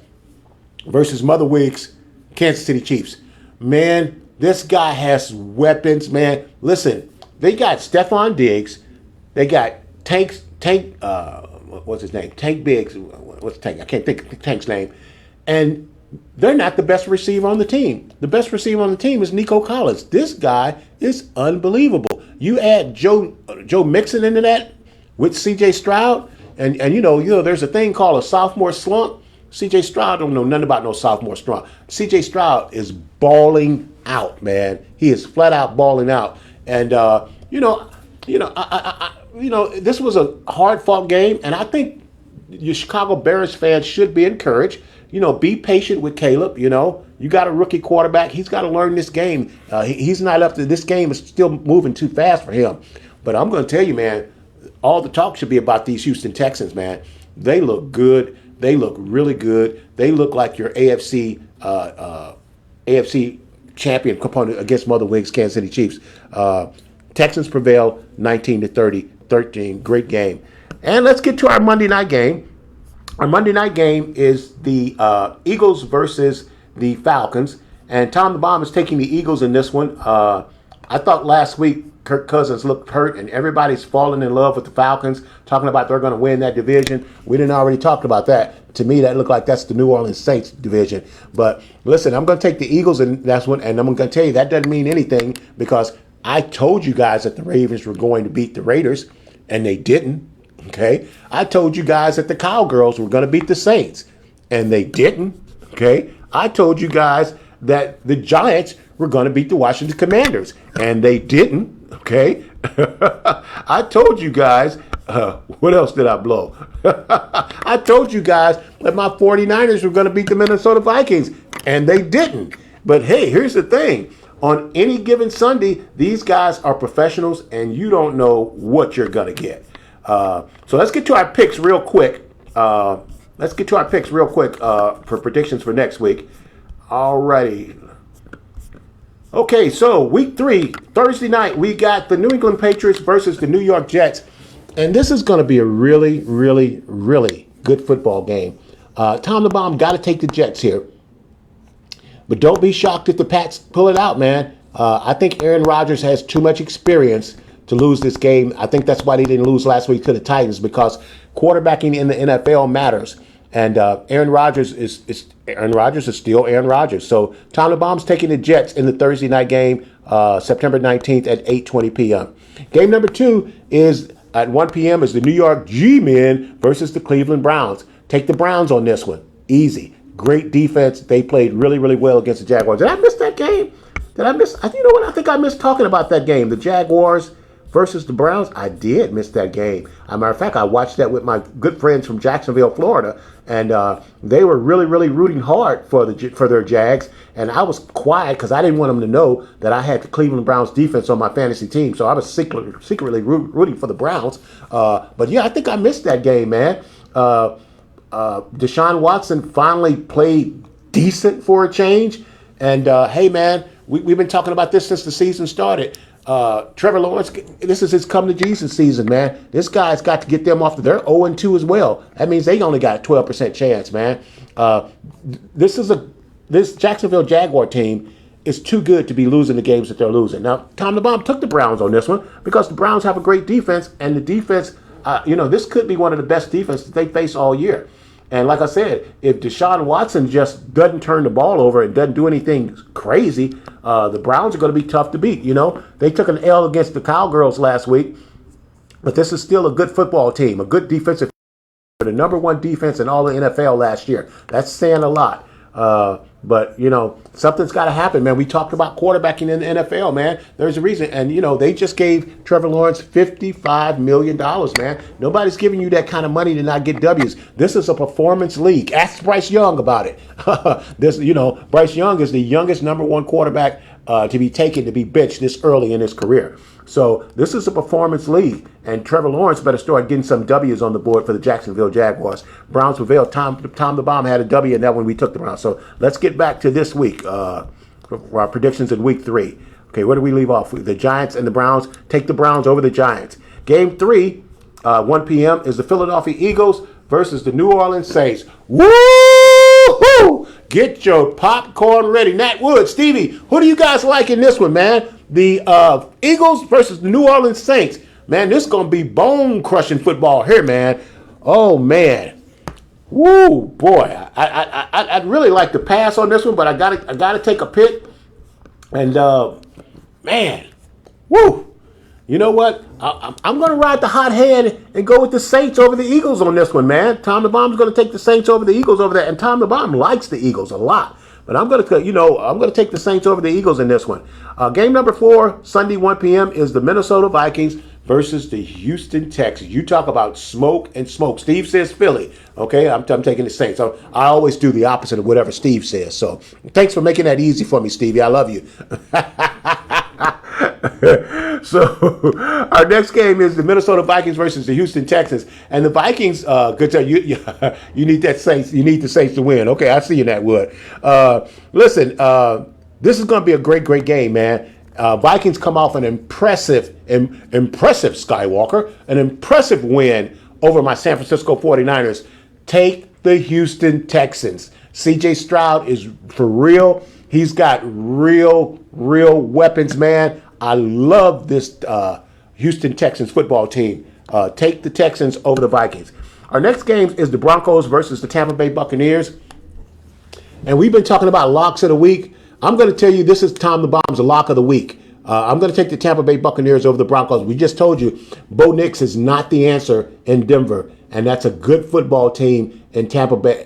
versus Mother Wiggs Kansas City Chiefs. Man, this guy has weapons, man. Listen, they got Stephon Diggs. They got what's his name? Tank Biggs. What's Tank? I can't think of Tank's name. And they're not the best receiver on the team. The best receiver on the team is Nico Collins. This guy is unbelievable. You add Joe Mixon into that with C.J. Stroud, and there's a thing called a sophomore slump. C.J. Stroud don't know nothing about no sophomore slump. C.J. Stroud is balling out, man. He is flat out balling out. And this was a hard fought game, and I think your Chicago Bears fans should be encouraged. Be patient with Caleb. You got a rookie quarterback. He's got to learn this game. He's not up to this game. Is still moving too fast for him. But I'm going to tell you, man, all the talk should be about these Houston Texans, man. They look good. They look really good. They look like your AFC champion component against Mother Wiggs Kansas City Chiefs. Texans prevail 19-30, 13. Great game. And let's get to our Monday night game. Our Monday night game is the Eagles versus the Falcons. And Tom the Bomb is taking the Eagles in this one. I thought last week Kirk Cousins looked hurt and everybody's falling in love with the Falcons, talking about they're going to win that division. We didn't already talk about that. To me, that looked like that's the New Orleans Saints division. But listen, I'm going to take the Eagles in that one, and I'm going to tell you that doesn't mean anything because I told you guys that the Ravens were going to beat the Raiders, and they didn't. Okay, I told you guys that the Cowgirls were going to beat the Saints, and they didn't. Okay, I told you guys that the Giants were going to beat the Washington Commanders, and they didn't. Okay, I told you guys. What else did I blow? I told you guys that my 49ers were going to beat the Minnesota Vikings, and they didn't. But hey, here's the thing. On any given Sunday, these guys are professionals, and you don't know what you're going to get. So let's get to our picks real quick. For predictions for next week. Alrighty. Okay, so week 3, Thursday night, we got the New England Patriots versus the New York Jets. And this is going to be a really, really, really good football game. Tom the Bomb got to take the Jets here. But don't be shocked if the Pats pull it out, man. I think Aaron Rodgers has too much experience to lose this game. I think that's why they didn't lose last week to the Titans, because quarterbacking in the NFL matters. And Aaron Rodgers is still Aaron Rodgers. So Tom the Bomb's taking the Jets in the Thursday night game, September 19th at 8:20 p.m. Game number 2 is at 1 p.m. is the New York G-Men versus the Cleveland Browns. Take the Browns on this one. Easy. Great defense. They played really, really well against the Jaguars. Did I miss that game? You know what? I think I missed talking about that game. The Jaguars versus the Browns. I did miss that game. As a matter of fact, I watched that with my good friends from Jacksonville, Florida, and they were really, really rooting hard for their Jags. And I was quiet because I didn't want them to know that I had the Cleveland Browns defense on my fantasy team. So I was secretly rooting for the Browns. But yeah, I think I missed that game, man. Deshaun Watson finally played decent for a change. And hey, man, we've been talking about this since the season started. Trevor Lawrence, this is his come to Jesus season, man. This guy's got to get them off. They're 0-2 as well. That means they only got a 12% chance, man. This Jacksonville Jaguar team is too good to be losing the games that they're losing. Now, Tom the Bomb took the Browns on this one because the Browns have a great defense, and the defense, this could be one of the best defenses they face all year. And like I said, if Deshaun Watson just doesn't turn the ball over and doesn't do anything crazy, the Browns are going to be tough to beat. They took an L against the Cowgirls last week, but this is still a good football team, a good defensive, the number 1 defense in all the NFL last year. That's saying a lot. But, something's got to happen, man. We talked about quarterbacking in the NFL, man. There's a reason. And, they just gave Trevor Lawrence $55 million, man. Nobody's giving you that kind of money to not get W's. This is a performance league. Ask Bryce Young about it. Bryce Young is the youngest number 1 quarterback to be taken to be benched this early in his career. So this is a performance league, and Trevor Lawrence better start getting some W's on the board for the Jacksonville Jaguars. Browns prevailed. Tom the Bomb had a W in that when we took the Browns. So let's get back to this week, our predictions in week 3. Okay, where do we leave off? The Giants and the Browns. Take the Browns over the Giants. Game 3, 1 p.m. is the Philadelphia Eagles versus the New Orleans Saints. Woo-hoo! Get your popcorn ready. Nat Wood, Stevie, who do you guys like in this one, man? The Eagles versus the New Orleans Saints. Man, this is going to be bone-crushing football here, man. Oh, man. Woo, boy. I'd really like to pass on this one, but I gotta take a pick. And, man, woo. You know what? I'm going to ride the hot hand and go with the Saints over the Eagles on this one, man. Tom the Bomb's going to take the Saints over the Eagles over there. And Tom the Bomb likes the Eagles a lot. But I'm going to take the Saints over the Eagles in this one. Game number 4, Sunday, 1 p.m. is the Minnesota Vikings versus the Houston Texans. You talk about smoke and smoke. Steve says Philly. Okay, I'm taking the Saints. I always do the opposite of whatever Steve says. So thanks for making that easy for me, Stevie. I love you. So our next game is the Minnesota Vikings versus the Houston Texans, and the Vikings. Good tell you need that Saints. You need the Saints to win. Okay, I see you in that wood. Listen, this is going to be a great game, man. Vikings come off an impressive Skywalker, an impressive win over my San Francisco 49ers. Take the Houston Texans. C.J. Stroud is for real. He's got real weapons, man. I love this Houston Texans football team. Take the Texans over the Vikings. Our next game is the Broncos versus the Tampa Bay Buccaneers. And we've been talking about locks of the week. I'm going to tell you this is Tom the Bomb's lock of the week. I'm going to take the Tampa Bay Buccaneers over the Broncos. We just told you Bo Nix is not the answer in Denver. And that's a good football team in Tampa Bay.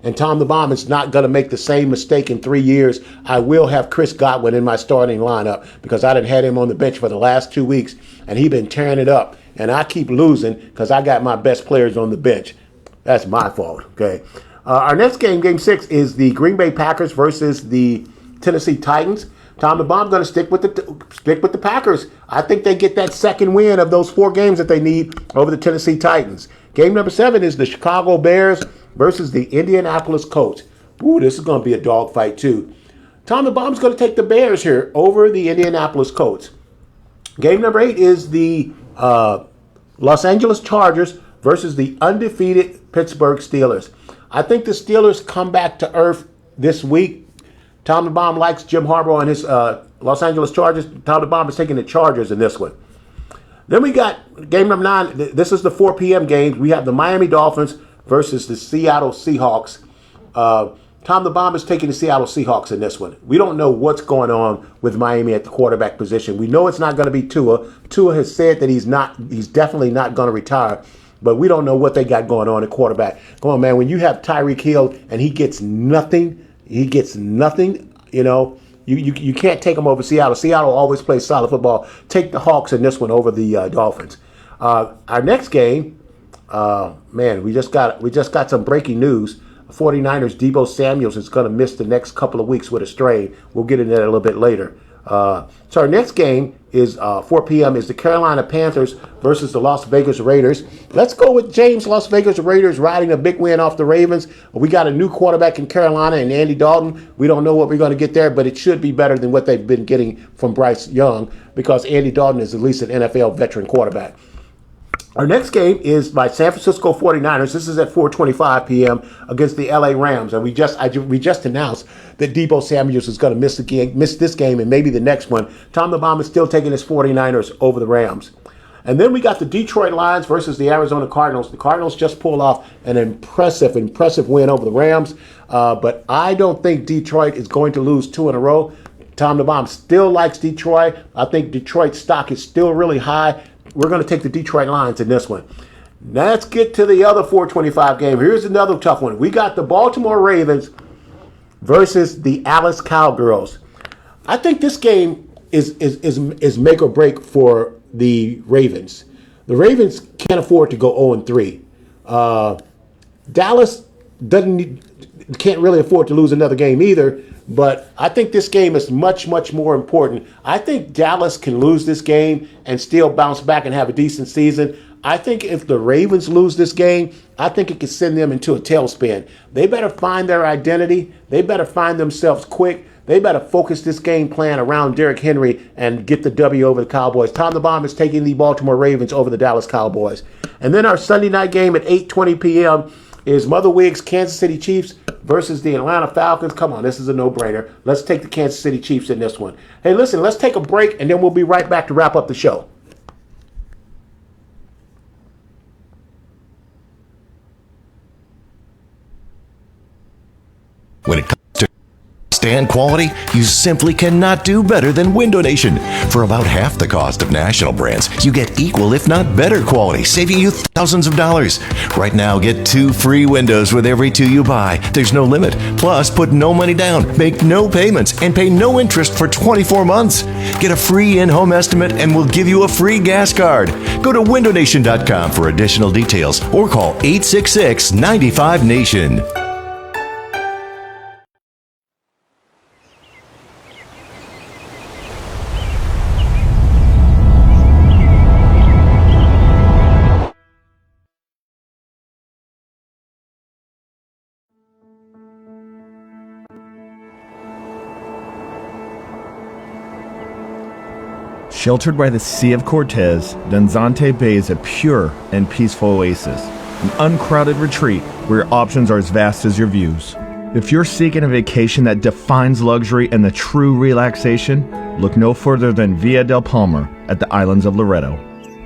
And Tom the Bomb is not going to make the same mistake in 3 years. I will have Chris Godwin in my starting lineup because I done had him on the bench for the last 2 weeks, and he been tearing it up. And I keep losing because I got my best players on the bench. That's my fault, okay? Our next game, Game 6, is the Green Bay Packers versus the Tennessee Titans. Tom the Bomb going to stick with the Packers. I think they get that second win of those 4 games that they need over the Tennessee Titans. Game number 7 is the Chicago Bears versus the Indianapolis Colts. Ooh, this is going to be a dogfight too. Tom the Bomb's going to take the Bears here over the Indianapolis Colts. Game number 8 is the Los Angeles Chargers versus the undefeated Pittsburgh Steelers. I think the Steelers come back to earth this week. Tom the Bomb likes Jim Harbaugh and his Los Angeles Chargers. Tom the Bomb is taking the Chargers in this one. Then we got game number 9. This is the 4 p.m. game. We have the Miami Dolphins versus the Seattle Seahawks. Tom the Bomb is taking the Seattle Seahawks in this one. We don't know what's going on with Miami at the quarterback position. We know it's not going to be Tua. Tua has said that he's definitely not going to retire, but we don't know what they got going on at quarterback. Come on, man. When you have Tyreek Hill and he gets nothing, you can't take him over Seattle. Seattle always plays solid football. Take the Hawks in this one over the Dolphins. Our next game, we just got some breaking news. 49ers, Deebo Samuels is going to miss the next couple of weeks with a strain. We'll get into that a little bit later. So our next game is 4 p.m. is the Carolina Panthers versus the Las Vegas Raiders. Let's go with James. Las Vegas Raiders riding a big win off the Ravens. We got a new quarterback in Carolina and Andy Dalton. We don't know what we're going to get there, but it should be better than what they've been getting from Bryce Young because Andy Dalton is at least an NFL veteran quarterback. Our next game is by San Francisco 49ers. This is at 4:25 p.m. against the LA Rams. And we just announced that Deebo Samuels is going to miss this game and maybe the next one. Tom the Bomb is still taking his 49ers over the Rams. And then we got the Detroit Lions versus the Arizona Cardinals. The Cardinals just pulled off an impressive win over the Rams. But I don't think Detroit is going to lose 2 in a row. Tom the Bomb still likes Detroit. I think Detroit's stock is still really high. We're going to take the Detroit Lions in this one. Now let's get to the other 4:25 game. Here's another tough one. We got the Baltimore Ravens versus the Dallas Cowgirls. I think this game is make or break for the Ravens. The Ravens can't afford to go 0-3. Dallas can't really afford to lose another game either. But I think this game is much, much more important. I think Dallas can lose this game and still bounce back and have a decent season. I think if the Ravens lose this game, I think it could send them into a tailspin. They better find their identity. They better find themselves quick. They better focus this game plan around Derrick Henry and get the W over the Cowboys. Tom the Bomb is taking the Baltimore Ravens over the Dallas Cowboys. And then our Sunday night game at 8:20 p.m. is Mother Wiggs Kansas City Chiefs versus the Atlanta Falcons. Come on, this is a no-brainer. Let's take the Kansas City Chiefs in this one. Hey, listen, let's take a break, and then we'll be right back to wrap up the show. When it comes to stand quality, you simply cannot do better than Window Nation. For about half the cost of national brands, you get equal if not better quality, saving you thousands of dollars. Right now, get 2 free windows with every 2 you buy. There's no limit. Plus, put no money down, make no payments, and pay no interest for 24 months. Get a free in-home estimate and we'll give you a free gas card. Go to windownation.com for additional details or call 866-95-NATION. Sheltered by the Sea of Cortez, Danzante Bay is a pure and peaceful oasis, an uncrowded retreat where your options are as vast as your views. If you're seeking a vacation that defines luxury and the true relaxation, look no further than Villa del Palmar at the islands of Loreto.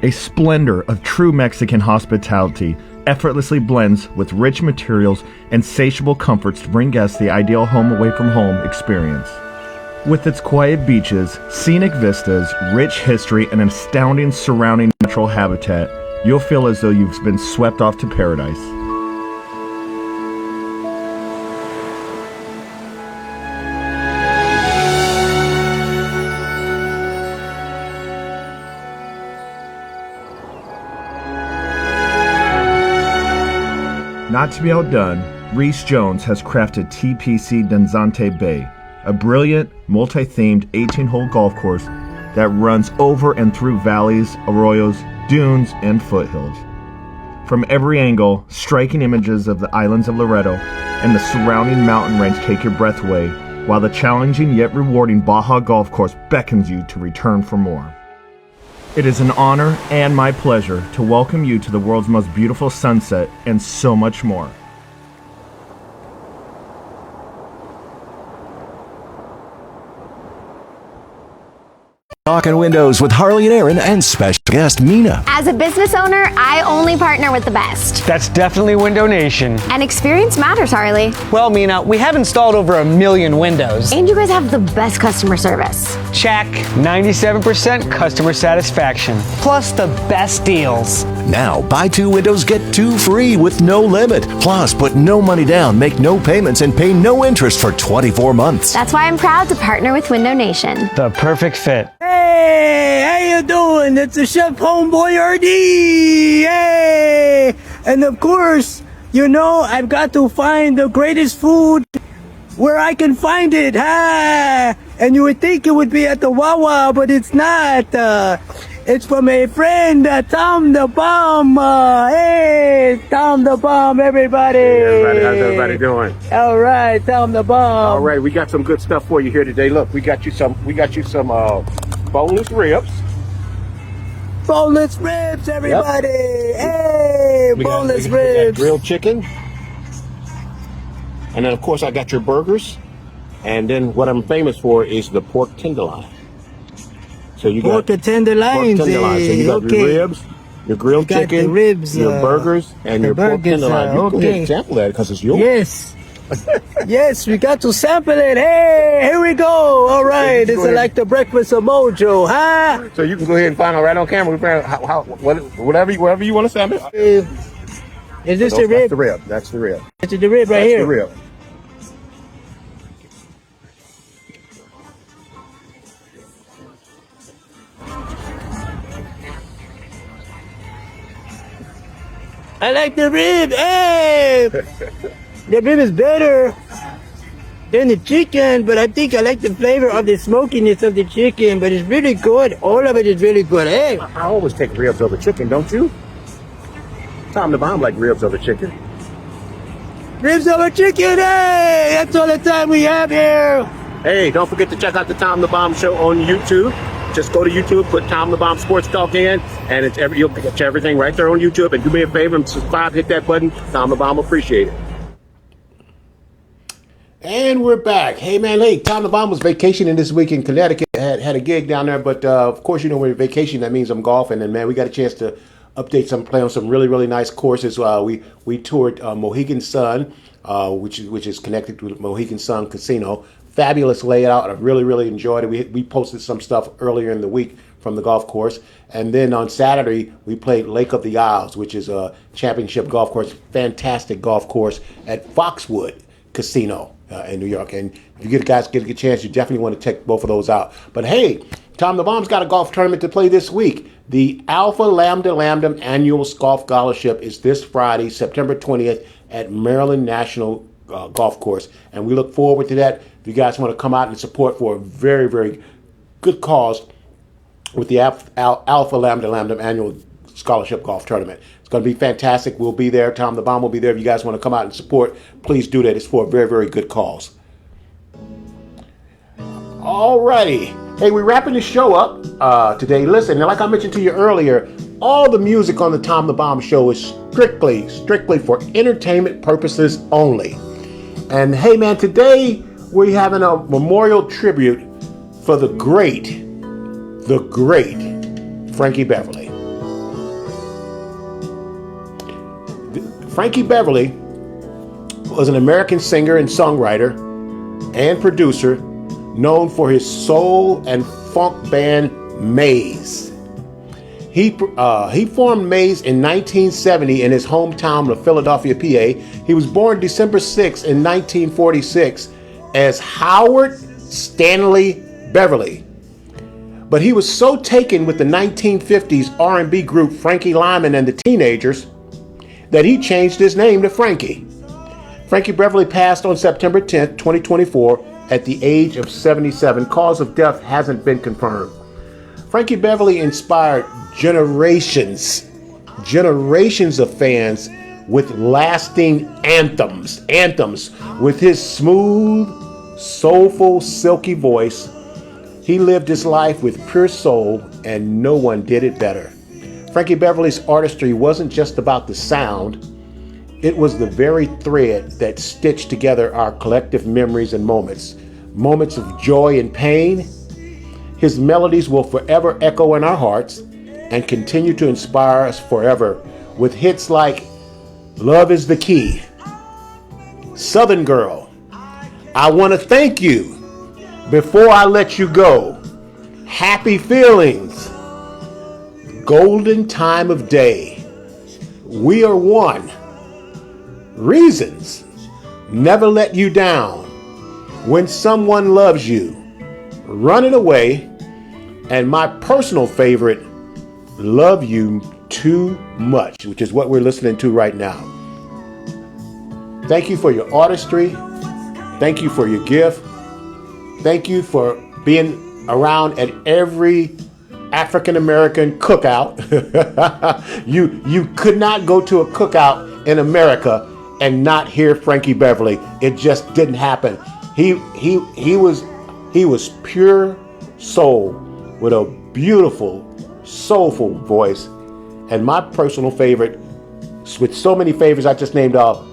A splendor of true Mexican hospitality effortlessly blends with rich materials and satiable comforts to bring guests the ideal home away from home experience. With its quiet beaches, scenic vistas, rich history, and an astounding surrounding natural habitat, you'll feel as though you've been swept off to paradise. Not to be outdone, Reese Jones has crafted TPC Danzante Bay, a brilliant, multi-themed 18-hole golf course that runs over and through valleys, arroyos, dunes, and foothills. From every angle, striking images of the islands of Loreto and the surrounding mountain range take your breath away, while the challenging yet rewarding Baja Golf Course beckons you to return for more. It is an honor and my pleasure to welcome you to the world's most beautiful sunset and so much more. Talking Windows with Harley and Aaron and special guest Mina. As a business owner, I only partner with the best. That's definitely Window Nation. And experience matters, Harley. Well, Mina, we have installed over 1 million windows. And you guys have the best customer service. Check. 97% customer satisfaction. Plus the best deals. Now, buy 2 windows, get 2 free with no limit. Plus, put no money down, make no payments, and pay no interest for 24 months. That's why I'm proud to partner with Window Nation. The perfect fit. Hey, how you doing? It's the Chef Homeboy RD. Hey, and of course, you know I've got to find the greatest food where I can find it. Ha! And you would think it would be at the Wawa, but it's not. It's from a friend, Tom the Bomb. Hey, Tom the Bomb, everybody. Hey, how's everybody doing? All right, Tom the Bomb. All right, we got some good stuff for you here today. Look, we got you some boneless ribs. Boneless ribs, everybody. Hey, boneless we got ribs. grilled chicken. And then, of course, I got your burgers. And then what I'm famous for is the pork tenderloin. So you Pork got tenderloins. pork tenderloin. So you got okay. your ribs, your grilled Got chicken, the ribs, your burgers, and the your pork burgers, tenderloin. You can okay. sample that because it's yours. Yes. Yes, we got to sample it. Hey, here we go. All right, go it's ahead. like the breakfast of Mojo, huh? So you can go ahead and find out right on camera whatever you want to sample. Is this the That's rib? the rib. That's the rib. This is the rib right That's here. the rib. I like the rib. Hey, the rib is better than the chicken, but I think I like the flavor of the smokiness of the chicken. But it's really good. All of it is really good. Hey, I always take ribs over chicken, don't you? Tom the Bomb like ribs over chicken. ribs over chicken. Hey, that's all the time we have here. Hey, don't forget to check out the Tom the Bomb Show on YouTube. Just go to YouTube, put Tom the Bomb Sports Talk in, and you'll get everything right there on YouTube. And do me a favor and subscribe, hit that button. Tom the Bomb will appreciate it. And we're back. Hey, man, Tom the Bomb was vacationing this week in Connecticut. Had a gig down there, but of course, you know, when you're vacation, that means I'm golfing. And, man, we got a chance to play on some really, really nice courses. We toured Mohegan Sun, which is connected to Mohegan Sun Casino. Fabulous layout. I really, really enjoyed it. We posted some stuff earlier in the week from the golf course. And then on Saturday, we played Lake of the Isles, which is a championship golf course. Fantastic golf course at Foxwood Casino in New York. And if you get a chance, you definitely want to check both of those out. But hey, Tom the Bomb's got a golf tournament to play this week. The Alpha Lambda Lambda Annual Golf Scholarship is this Friday, September 20th at Maryland National Golf Course. And we look forward to that. If you guys want to come out and support for a very, very good cause with the Alpha Lambda Lambda Annual Scholarship Golf Tournament. It's going to be fantastic. We'll be there. Tom the Bomb will be there. If you guys want to come out and support, please do that. It's for a very, very good cause. All righty. Hey, we're wrapping the show up today. Listen, like I mentioned to you earlier, all the music on the Tom the Bomb Show is strictly for entertainment purposes only. And hey, man, today we're having a memorial tribute for the great Frankie Beverly. Frankie Beverly was an American singer and songwriter and producer known for his soul and funk band Maze. He formed Maze in 1970 in his hometown of Philadelphia, PA. He was born December 6 in 1946 as Howard Stanley Beverly. But he was so taken with the 1950s R&B group Frankie Lyman and the Teenagers that he changed his name to Frankie. Frankie Beverly passed on September 10, 2024 at the age of 77. Cause of death hasn't been confirmed. Frankie Beverly inspired generations of fans with lasting anthems with his smooth, soulful, silky voice. He lived his life with pure soul, and no one did it better. Frankie Beverly's artistry wasn't just about the sound. It was the very thread that stitched together our collective memories and moments of joy and pain, His melodies will forever echo in our hearts and continue to inspire us forever with hits like Love is the Key, Southern Girl, I Want to Thank You, Before I Let You Go, Happy Feelings, Golden Time of Day, We Are One, Reasons, Never Let You Down, When Someone Loves You, Running Away, and my personal favorite, Love You Too Much, which is what we're listening to right now. Thank you for your artistry. Thank you for your gift. Thank you for being around at every African American cookout. You could not go to a cookout in America and not hear Frankie Beverly. It just didn't happen. He was pure soul with a beautiful, soulful voice. And my personal favorite, with so many favorites I just named off,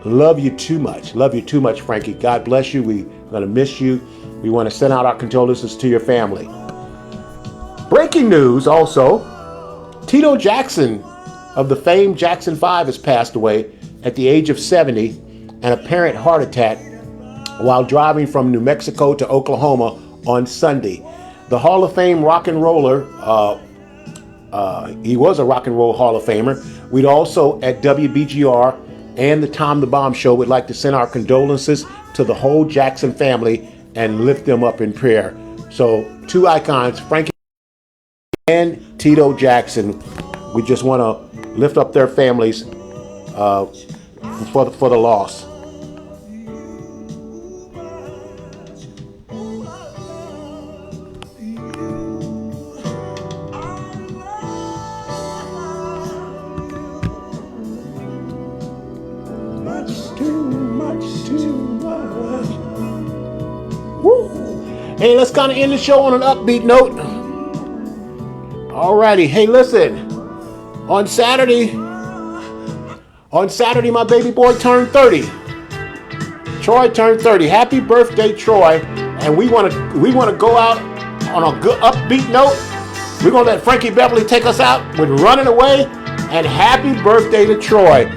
Love You Too Much. Love you too much, Frankie. God bless you. We're going to miss you. We want to send out our condolences to your family. Breaking news also, Tito Jackson of the famed Jackson 5 has passed away at the age of 70, an apparent heart attack while driving from New Mexico to Oklahoma on Sunday. The Hall of Fame rock and roller, he was a rock and roll Hall of Famer. We'd also at WBGR and the Tom the Bomb Show would like to send our condolences to the whole Jackson family and lift them up in prayer. So two icons, Frankie and Tito Jackson. We just want to lift up their families for the loss. Hey, let's kind of end the show on an upbeat note. Alrighty, hey, listen. On Saturday, my baby boy turned 30. Troy turned 30. Happy birthday, Troy! And we want to go out on a good upbeat note. We're gonna let Frankie Beverly take us out with Running Away. And happy birthday to Troy!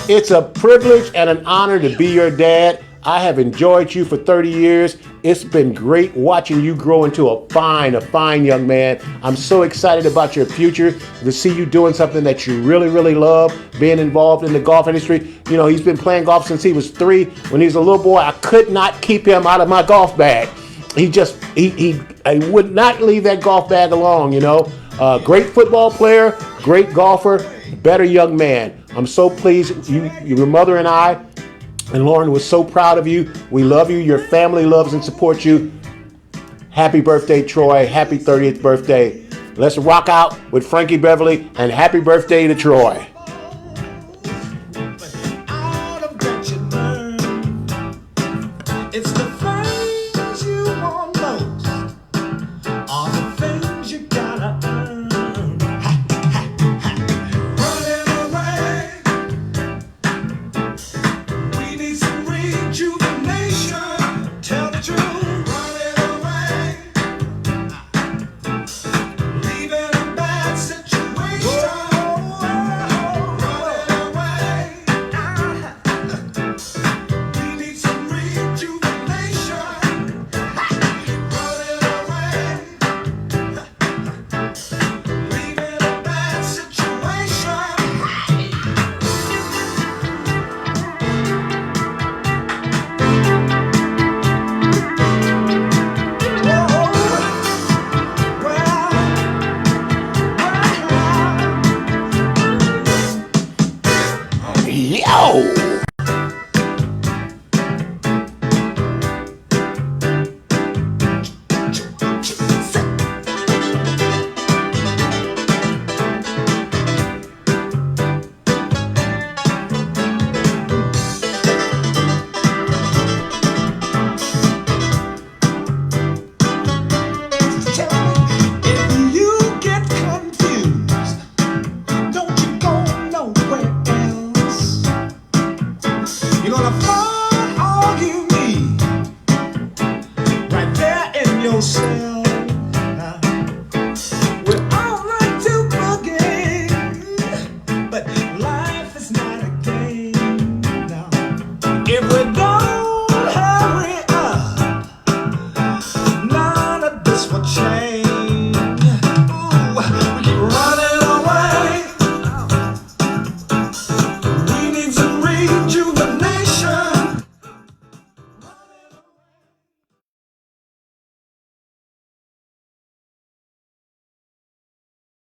It's a privilege and an honor to be your dad. I have enjoyed you for 30 years. It's been great watching you grow into a fine young man. I'm so excited about your future, to see you doing something that you really, really love, being involved in the golf industry. You know, he's been playing golf since he was 3. When he was a little boy, I could not keep him out of my golf bag. I would not leave that golf bag alone, you know. Great football player, great golfer, better young man. I'm so pleased. Your mother and I, and Lauren was so proud of you. We love you. Your family loves and supports you. Happy birthday, Troy. Happy 30th birthday. Let's rock out with Frankie Beverly, and happy birthday to Troy.